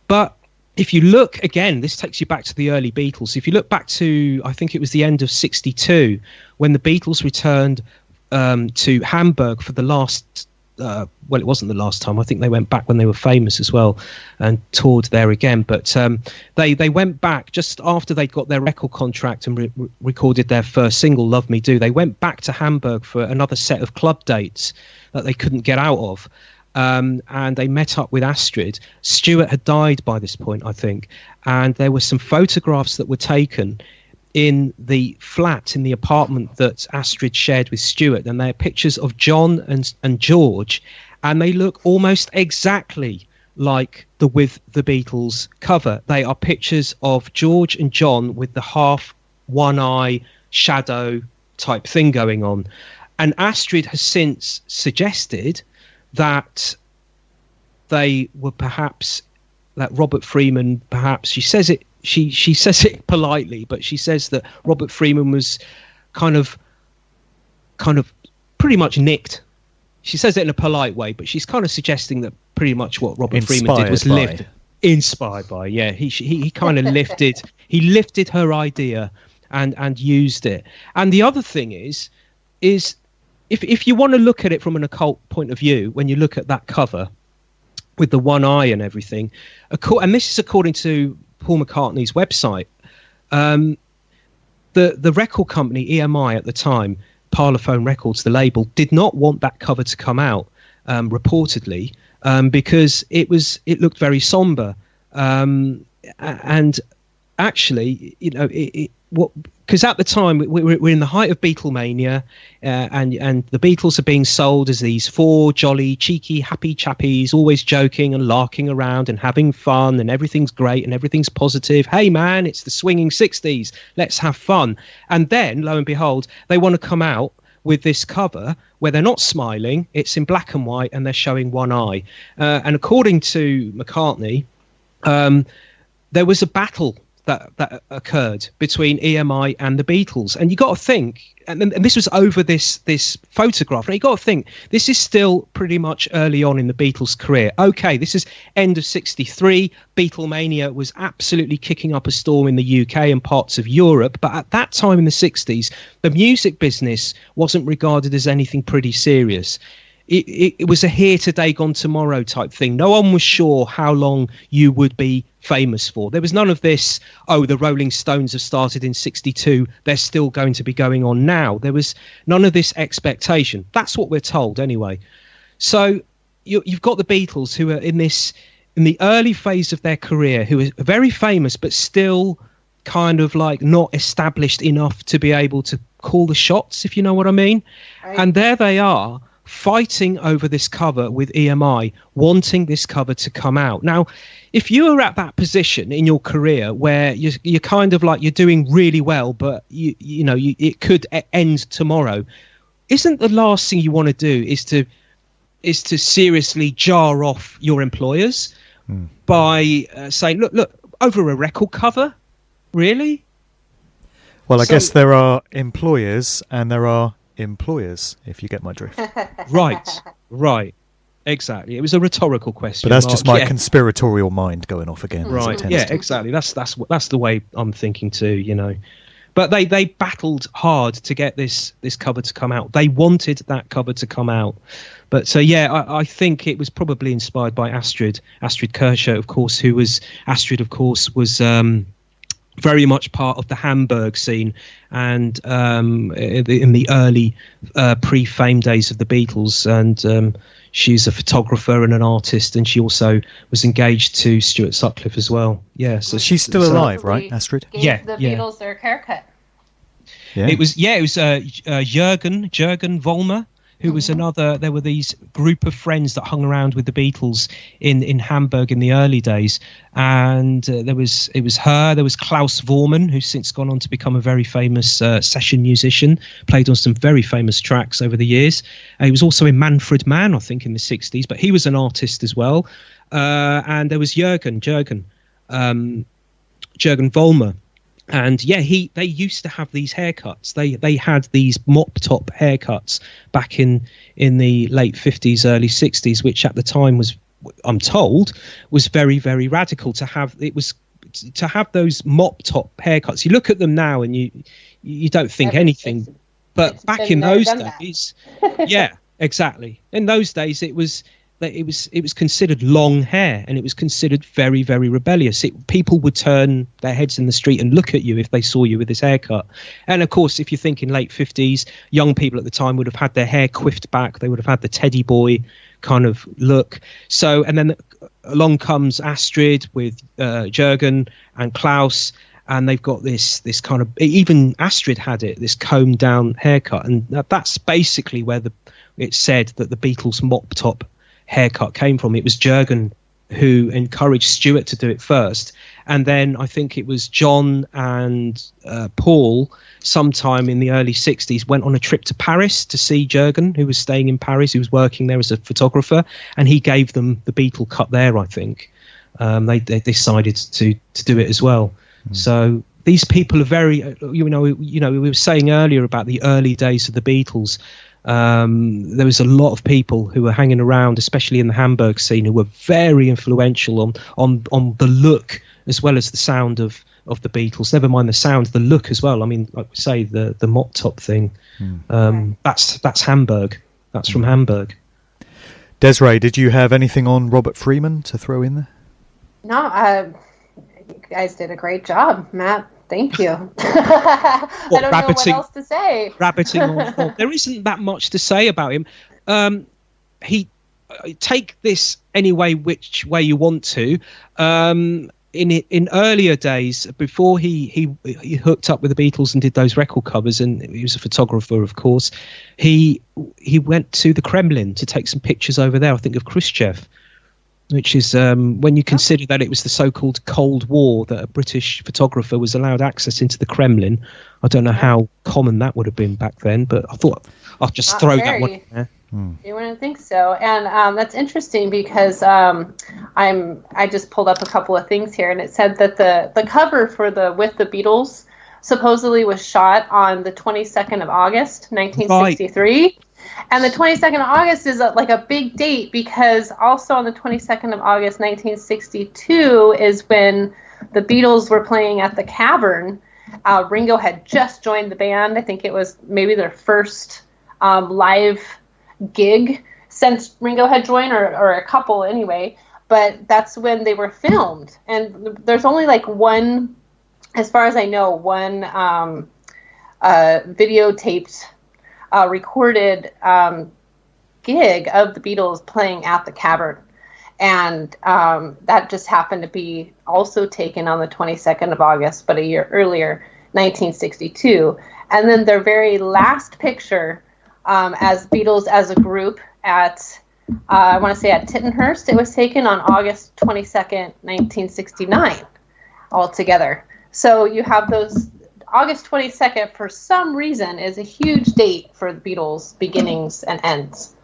But if you look again, this takes you back to the early Beatles. If you look back to, I think it was the end of '62, when the Beatles returned to Hamburg for the last well, it wasn't the last time. I think they went back when they were famous as well and toured there again. But they went back just after they got their record contract and recorded their first single, Love Me Do. They went back to Hamburg for another set of club dates that they couldn't get out of. And they met up with Astrid. Stewart had died by this point, I think. And there were some photographs that were taken in the flat, in the apartment that Astrid shared with Stewart, and they're pictures of John and George, and they look almost exactly like the With the Beatles cover. They are pictures of George and John with the half one eye shadow type thing going on. And Astrid has since suggested that they were perhaps, that Robert Freeman, perhaps, she says it politely, but she says that Robert Freeman was kind of pretty much nicked. She says it in a polite way, but she's kind of suggesting that pretty much what Robert Freeman did was inspired by. Yeah, he kind of lifted her idea and used it. And the other thing is if you want to look at it from an occult point of view, when you look at that cover with the one eye and everything, and this is according to Paul McCartney's website, the record company EMI at the time, Parlophone Records, the label, did not want that cover to come out, reportedly, because it looked very somber, and actually, because at the time we're in the height of Beatlemania, and the Beatles are being sold as these four jolly, cheeky, happy chappies, always joking and larking around and having fun, and everything's great and everything's positive. Hey man, it's the swinging 60s, let's have fun. And then, lo and behold, they want to come out with this cover where they're not smiling, it's in black and white, and they're showing one eye. And according to McCartney, there was a battle that occurred between EMI and the Beatles, and you got to think, and this was over this photograph. Now you got to think, this is still pretty much early on in the Beatles' career. Okay, this is end of '63. Beatlemania was absolutely kicking up a storm in the UK and parts of Europe, but at that time in the '60s, the music business wasn't regarded as anything pretty serious. it was a here today, gone tomorrow type thing. No one was sure how long you would be famous for. There was none of this, oh, the Rolling Stones have started in 62, they're still going to be going on now. There was none of this expectation. That's what we're told anyway. So you've got the Beatles, who are in the early phase of their career, who are very famous, but still kind of like not established enough to be able to call the shots, if you know what I mean. Right. And there they are, fighting over this cover with EMI, wanting this cover to come out. Now, if you are at that position in your career where you're kind of like, you're doing really well, but you know it could end tomorrow, isn't the last thing you want to do is to seriously jar off your employers by saying, look, over a record cover? Really? Well, I guess there are employers and there are employers, if you get my drift. Right. Exactly. It was a rhetorical question. But that's just my conspiratorial mind going off again. Right. Yeah, exactly. That's the way I'm thinking too, you know. But they battled hard to get this cover to come out. They wanted that cover to come out. But so I think it was probably inspired by Astrid Kircher, of course, Astrid was very much part of the Hamburg scene, and in the early pre-fame days of the Beatles, and she's a photographer and an artist, and she also was engaged to Stuart Sutcliffe as well. Yeah, so she's still alive, right, Astrid? Gave the Beatles their haircut. Yeah. It was Jürgen Vollmer, who was another. There were these group of friends that hung around with the Beatles in Hamburg in the early days, and it was her. There was Klaus Vormann, who's since gone on to become a very famous session musician, played on some very famous tracks over the years. He was also in Manfred Mann, I think, in the 60s, but he was an artist as well. And there was Jürgen Vollmer. And they used to have these haircuts. They had these mop top haircuts back in the late 50s, early 60s, which at the time was, I'm told, was very, very radical to have. It was to have those mop top haircuts. You look at them now and you don't think anything, but back in those days, yeah, exactly. In those days, it was considered long hair, and it was considered very, very rebellious. People would turn their heads in the street and look at you if they saw you with this haircut. And of course, if you think in late 50s, young people at the time would have had their hair quiffed back. They would have had the teddy boy kind of look. So, and then along comes Astrid with Jürgen and Klaus, and they've got this kind of, even Astrid had it, this combed down haircut. And that's basically where it said that the Beatles mop top haircut came from. It was Jürgen who encouraged Stuart to do it first, and then I think it was John and Paul sometime in the early 60s went on a trip to Paris to see Jürgen, who was staying in Paris, who was working there as a photographer, and he gave them the Beatle cut there. I think they decided to do it as well. So these people are very, we were saying earlier about the early days of the Beatles. There was a lot of people who were hanging around, especially in the Hamburg scene, who were very influential on the look as well as the sound of the Beatles. Never mind the sound, the look as well. I mean, like we say, the mop top thing. That's Hamburg. That's from Hamburg. Desiree, did you have anything on Robert Freeman to throw in there? No, you guys did a great job, Matt. Thank you. I don't know what else to say. Rabbiting on. There isn't that much to say about him. He take this any way which way you want to. In earlier days, before he hooked up with the Beatles and did those record covers, and he was a photographer, of course, he went to the Kremlin to take some pictures over there, I think of Khrushchev, which is when you consider that it was the so-called Cold War that a British photographer was allowed access into the Kremlin. I don't know how common that would have been back then, but I thought I'll just throw that one in there. You wouldn't think so, and that's interesting because I just pulled up a couple of things here, and it said that the cover for With the Beatles supposedly was shot on the 22nd of August, 1963. Right. And the 22nd of August is like a big date because also on the 22nd of August, 1962 is when the Beatles were playing at the Cavern. Ringo had just joined the band. I think it was maybe their first live gig since Ringo had joined, or a couple anyway. But that's when they were filmed, and there's only like one, as far as I know, one videotaped, recorded gig of the Beatles playing at the Cavern. And that just happened to be also taken on the 22nd of August, but a year earlier, 1962. And then their very last picture as Beatles as a group at, I want to say at Tittenhurst, it was taken on August 22nd, 1969, all together. So you have those, August 22nd, for some reason, is a huge date for the Beatles' beginnings and ends.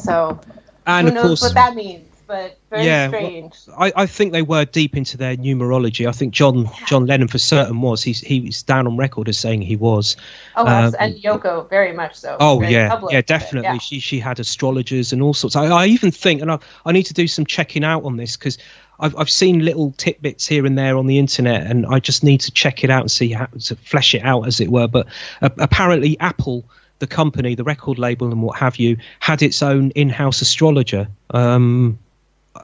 So and who knows what that means? But very strange. Well, I think they were deep into their numerology. I think John Lennon for certain was. He was down on record as saying he was. Oh, and Yoko, very much so. Oh, very public, definitely. Yeah. She had astrologers and all sorts. I even think, and I need to do some checking out on this, because I've seen little tidbits here and there on the internet, and I just need to check it out and see how to flesh it out, as it were. But apparently Apple, the company, the record label and what have you, had its own in-house astrologer.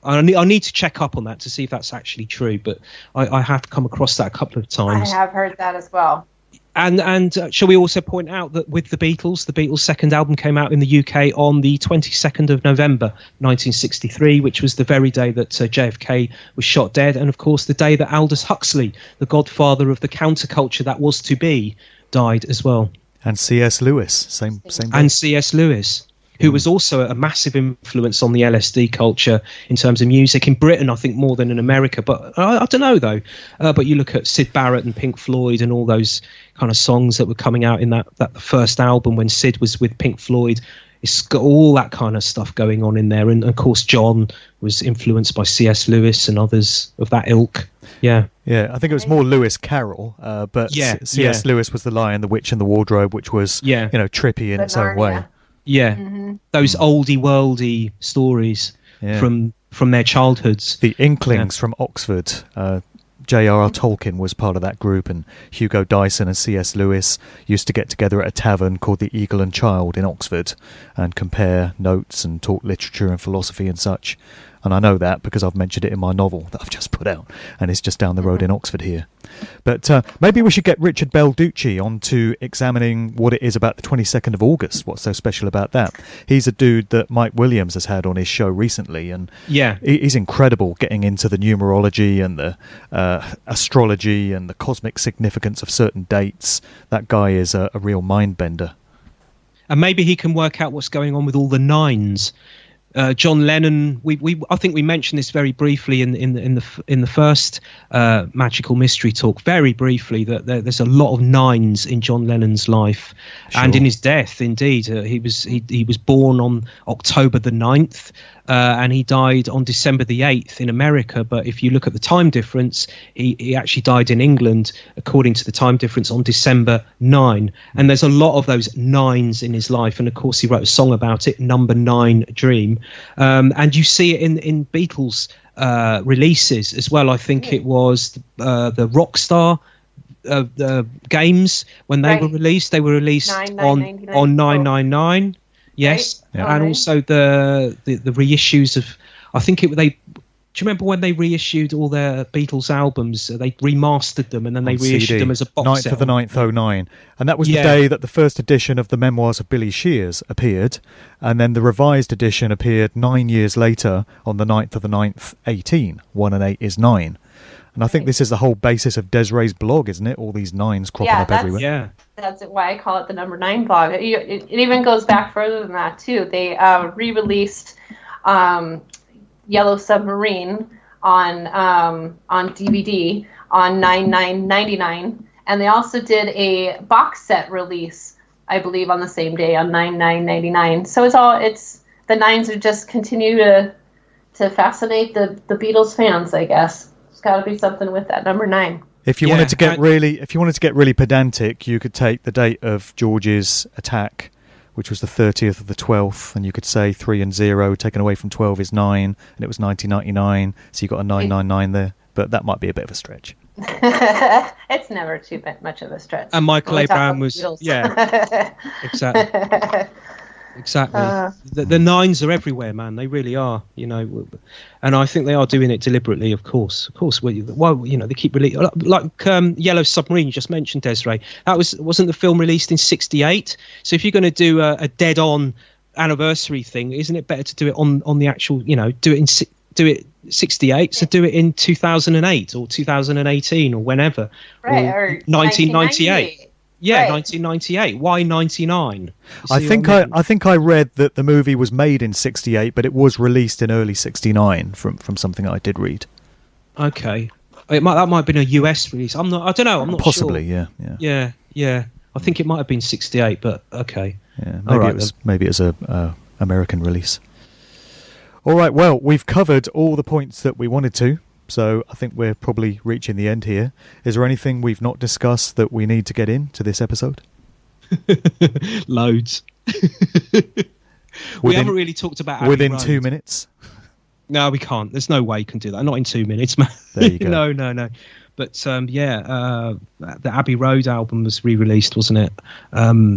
I need to check up on that to see if that's actually true, but I have come across that a couple of times. I have heard that as well. And shall we also point out that with the Beatles' second album came out in the UK on the 22nd of November 1963, which was the very day that JFK was shot dead, and of course the day that Aldous Huxley, the godfather of the counterculture that was to be, died as well. And C.S. Lewis, same day. And C.S. Lewis, who was also a massive influence on the LSD culture in terms of music in Britain, I think, more than in America. But I don't know, though. But you look at Syd Barrett and Pink Floyd and all those kind of songs that were coming out in that first album when Syd was with Pink Floyd. It's got all that kind of stuff going on in there. And, of course, John was influenced by C.S. Lewis and others of that ilk. Yeah. Yeah, I think it was more Lewis Carroll, but C.S. Lewis was The Lion, the Witch and the Wardrobe, which was, trippy in its own way. Yeah, those oldie worldy stories from their childhoods. The Inklings from Oxford. J.R.R. Tolkien was part of that group, and Hugo Dyson and C.S. Lewis used to get together at a tavern called the Eagle and Child in Oxford and compare notes and talk literature and philosophy and such. And I know that because I've mentioned it in my novel that I've just put out, and it's just down the road in Oxford here. But maybe we should get Richard Belducci on to examining what it is about the 22nd of August. What's so special about that? He's a dude that Mike Williams has had on his show recently, and he's incredible getting into the numerology and the astrology and the cosmic significance of certain dates. That guy is a real mind bender. And maybe he can work out what's going on with all the nines. John Lennon, I think we mentioned this very briefly in the first Magical Mystery Talk, very briefly, that there's a lot of nines in John Lennon's life, and in his death. Indeed, he was born on October the 9th, and he died on December the 8th in America. But if you look at the time difference, he actually died in England, according to the time difference, on December 9. And there's a lot of those nines in his life. And of course, he wrote a song about it, Number 9 Dream. And you see it in Beatles releases as well. I think it was the Rockstar games when they were released. They were released on 999. Yes, right. And also the reissues of, I think do you remember when they reissued all their Beatles albums? They remastered them and then they reissued them as a box set. 9th of the 9th, 09. And that was the day that the first edition of the Memoirs of Billy Shears appeared, and then the revised edition appeared 9 years later on the 9th of the 9th, 18. 1 and 8 is 9. And I think this is the whole basis of Desiree's blog, isn't it? All these nines cropping up everywhere. Yeah, that's why I call it the Number 9 blog. It even goes back further than that, too. They re-released Yellow Submarine on DVD on 9/9/99, and they also did a box set release, I believe, on the same day on 9/9/99. So it's the nines are just continue to fascinate the Beatles fans, I guess. There's got to be something with that number 9. If you wanted to get really pedantic, you could take the date of George's attack, which was the 30th of the 12th, and you could say 3 and 0 taken away from 12 is 9, and it was 1999, so you got a 999 there. But that might be a bit of a stretch. It's never too much of a stretch. And Michael Abram was, exactly. Exactly. The nines are everywhere, man. They really are, and I think they are doing it deliberately. Of course. Why, they keep releasing like Yellow Submarine. You just mentioned, Desiree. Wasn't the film released in '68? So if you're going to do a dead-on anniversary thing, isn't it better to do it on the actual? Do it 68. So do it in 2008 or 2018 or whenever, right? Or Or 1998. Yeah, Right. 1998. Why 99? I think I read that the movie was made in '68, but it was released in early '69 from something I did read. Okay, that might have been a US release. I don't know. I'm not Possibly, sure. yeah. I think it might have been 68, but okay. Yeah, maybe it was a American release. All right, well, we've covered all the points that we wanted to. So I think we're probably reaching the end here. Is there anything we've not discussed that we need to get into this episode? Loads. We haven't really talked about Abbey within Road. 2 minutes. No, we can't. There's no way you can do that. Not in 2 minutes, man. There you go. No. But the Abbey Road album was re-released, wasn't it?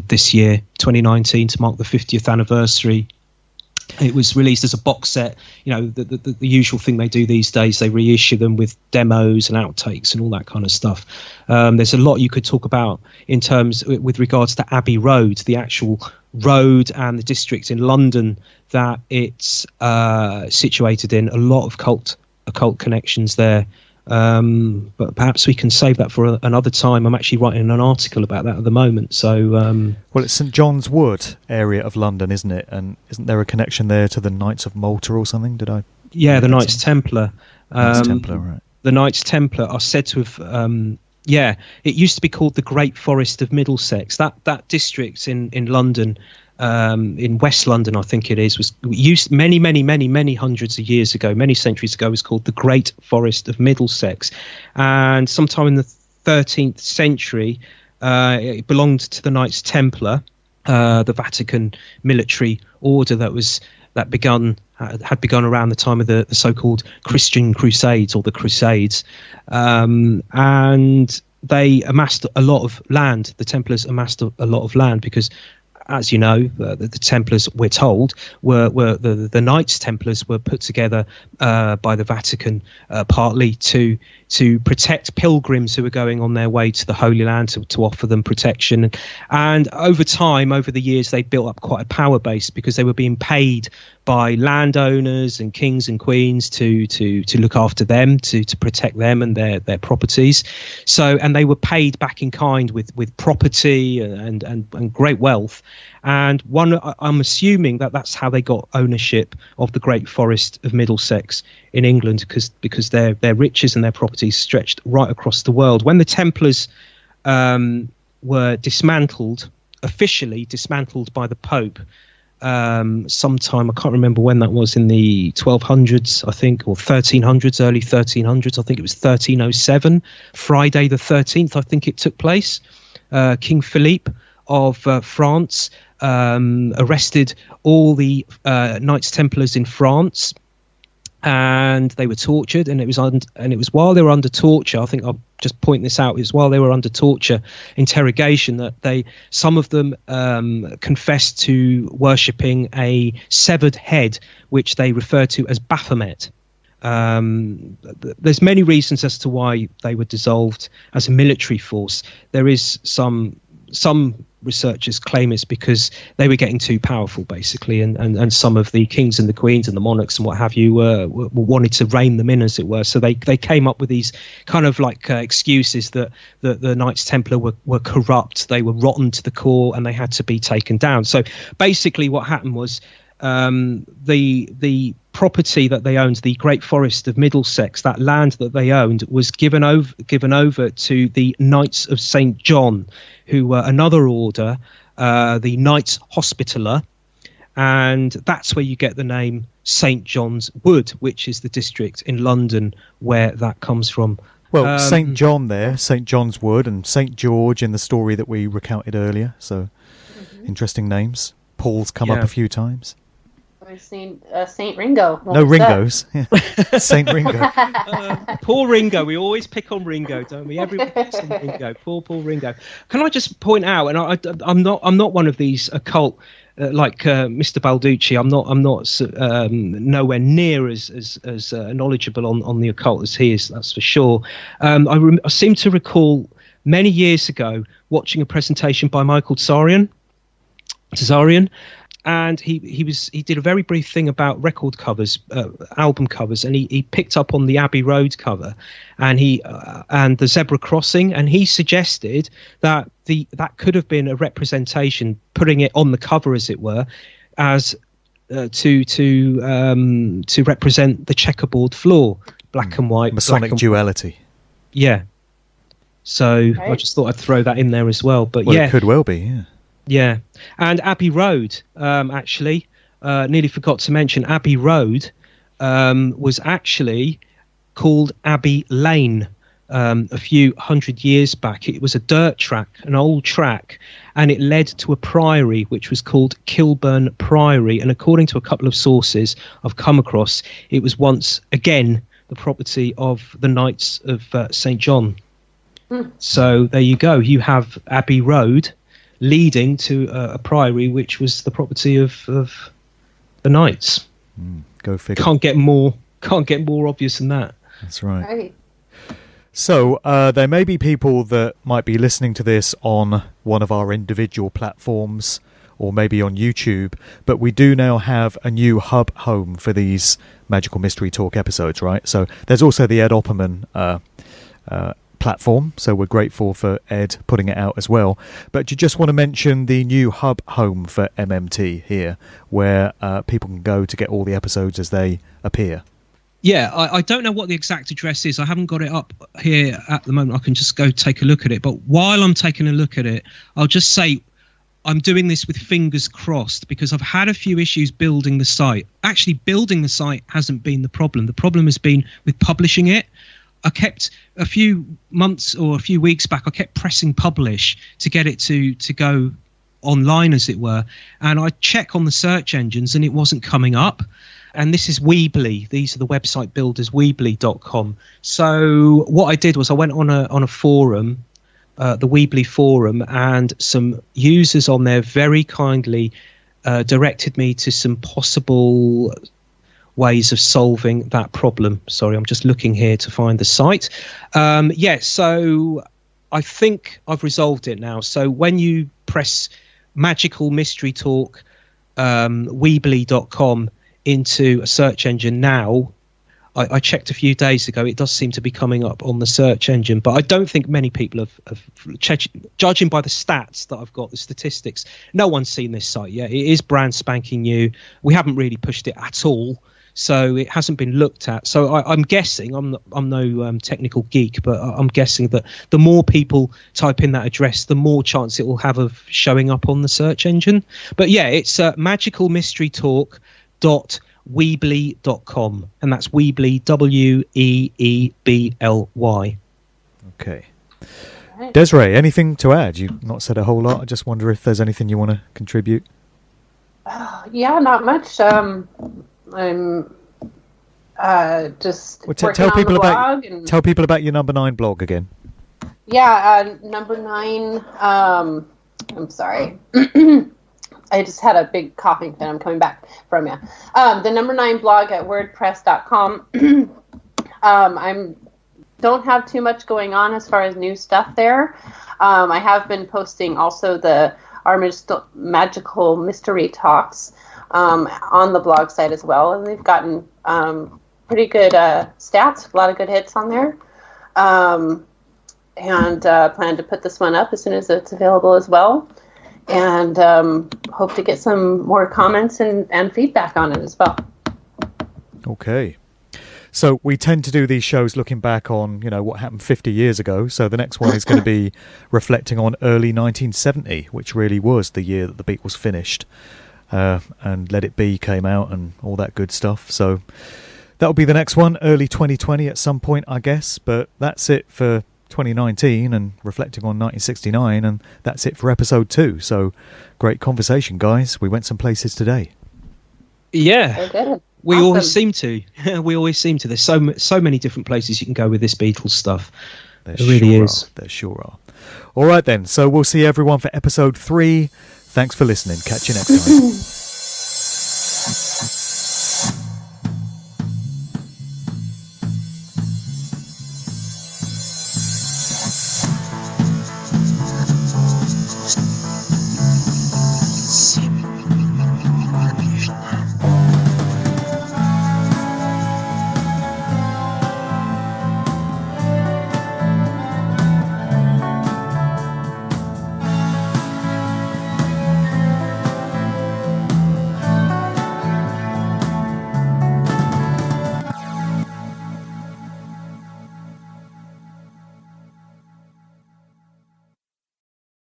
This year, 2019, to mark the 50th anniversary. It was released as a box set. The usual thing they do these days, they reissue them with demos and outtakes and all that kind of stuff. There's a lot you could talk about in terms with regards to Abbey Road, the actual road and the district in London that it's situated in. A lot of occult connections there. But perhaps we can save that for another time. I'm actually writing an article about that at the moment. So, well, it's St John's Wood area of London, isn't it? And isn't there a connection there to the Knights of Malta or something? Did I? Yeah, the Knights Templar. Knights Templar, right? The Knights Templar are said to have. It used to be called the Great Forest of Middlesex. That district in London. In West London, I think it is, was used many hundreds of years ago, many centuries ago, was called the Great Forest of Middlesex. And sometime in the 13th century, it belonged to the Knights Templar, the Vatican military order that had begun around the time of the so-called Christian Crusades or the Crusades. And they amassed a lot of land. The Templars amassed a lot of land because, as you know, the Templars, we're told, were the Knights Templars were put together by the Vatican partly to protect pilgrims who were going on their way to the Holy Land, to offer them protection. And over time, over the years, they built up quite a power base because they were being paid by landowners and kings and queens to look after them, to protect them and their properties. So, and they were paid back in kind with property and great wealth. And I'm assuming that's how they got ownership of the Great Forest of Middlesex in England, because their riches and their properties stretched right across the world. When the Templars were officially dismantled by the Pope, sometime, I can't remember when that was, in the 1200s, I think, or 1300s, early 1300s. I think it was 1307, Friday the 13th, I think it took place. King Philippe of France arrested all the Knights Templars in France, and they were tortured. And it was while they were under torture, I think I'll just point this out, is while they were under torture interrogation that some of them confessed to worshipping a severed head, which they refer to as Baphomet. There's many reasons as to why they were dissolved as a military force. There is some researchers claim it's because they were getting too powerful, basically, and some of the kings and the queens and the monarchs and what have you wanted to rein them in, as it were. So they came up with these kind of like excuses that the Knights Templar were corrupt, they were rotten to the core, and they had to be taken down. So basically what happened was the property that they owned, the Great Forest of Middlesex, that land that they owned, was given over to the Knights of St John, who were another order, the Knights Hospitaller, and that's where you get the name St John's Wood, which is the district in London where that comes from. Well, St John there, St John's Wood, and St George in the story that we recounted earlier, so interesting names. Paul's come up a few times. I've seen Saint Ringo. No Ringos. Yeah. Saint Ringo. Poor Ringo. We always pick on Ringo, don't we? Everyone picks on Ringo. Poor Ringo. Can I just point out, and I'm not one of these occult like Mr. Balducci, I'm not nowhere near as knowledgeable on the occult as he is. That's for sure. I seem to recall many years ago watching a presentation by Michael Tsarian, and he did a very brief thing about record covers, album covers, and he picked up on the Abbey Road cover, and the zebra crossing, and he suggested that that could have been a representation, putting it on the cover as it were, as to represent the checkerboard floor, black and white, Masonic duality. Yeah. So I just thought I'd throw that in there as well. But yeah, it could well be. Yeah. Yeah, and Abbey Road, actually, nearly forgot to mention, Abbey Road was actually called Abbey Lane a few hundred years back. It was a dirt track, an old track, and it led to a priory which was called Kilburn Priory. And according to a couple of sources I've come across, it was once again the property of the Knights of St. John. So there you go. You have Abbey Road leading to a priory which was the property of the Knights. Go figure. Can't get more obvious than that. That's right. So there may be people that might be listening to this on one of our individual platforms or maybe on YouTube, but we do now have a new hub home for these Magical Mystery Talk episodes, right? So there's also the Ed Opperman platform, so we're grateful for Ed putting it out as well. But do you just want to mention the new hub home for MMT here, where people can go to get all the episodes as they appear? Yeah, I don't know what the exact address is. I haven't got it up here at the moment. I can just go take a look at it. But while I'm taking a look at it, I'll just say I'm doing this with fingers crossed, because I've had a few issues building the site. Actually, building the site hasn't been the problem. The problem has been with publishing it. I kept a few months or a few weeks back, I kept pressing publish to get it to go online, as it were. And I check on the search engines and it wasn't coming up. And this is Weebly. These are the website builders, Weebly.com. So what I did was I went on a forum, the Weebly forum, and some users on there very kindly directed me to some possible ways of solving that problem. Sorry, I'm just looking here to find the site. So I think I've resolved it now. So when you press Magical Mystery Talk Weebly.com into a search engine now, I checked a few days ago, it does seem to be coming up on the search engine, but I don't think many people have judging by the stats that I've got, the statistics, no one's seen this site yet. It is brand spanking new. We haven't really pushed it at all, so it hasn't been looked at. So I'm guessing, I'm no technical geek, but I'm guessing that the more people type in that address, the more chance it will have of showing up on the search engine. But yeah, it's magicalmysterytalk.weebly.com, and that's Weebly, Weebly. Okay. Desiree, anything to add? You've not said a whole lot. I just wonder if there's anything you want to contribute. Yeah, not much. I'm just tell people about your number 9 blog again. Yeah, number 9. I'm sorry. I just had a big coughing fit. I'm coming back from you. The number 9 blog at wordpress.com. I don't have too much going on as far as new stuff there. I have been posting also our Magical Mystery Talks on the blog site as well, and they've gotten pretty good stats, a lot of good hits on there. And plan to put this one up as soon as it's available as well. And hope to get some more comments and feedback on it as well. Okay. So we tend to do these shows looking back on, what happened 50 years ago. So the next one is going to be reflecting on early 1970, which really was the year that the Beatles finished. And Let It Be came out and all that good stuff. So that'll be the next one, early 2020 at some point, I guess. But that's it for 2019 and reflecting on 1969, and that's it for episode 2. So great conversation, guys. We went some places today. Yeah, we awesome. Always seem to. We always seem to. There's so many different places you can go with this Beatles stuff. There really is. There sure are. All right then. So we'll see everyone for episode 3. Thanks for listening. Catch you next time.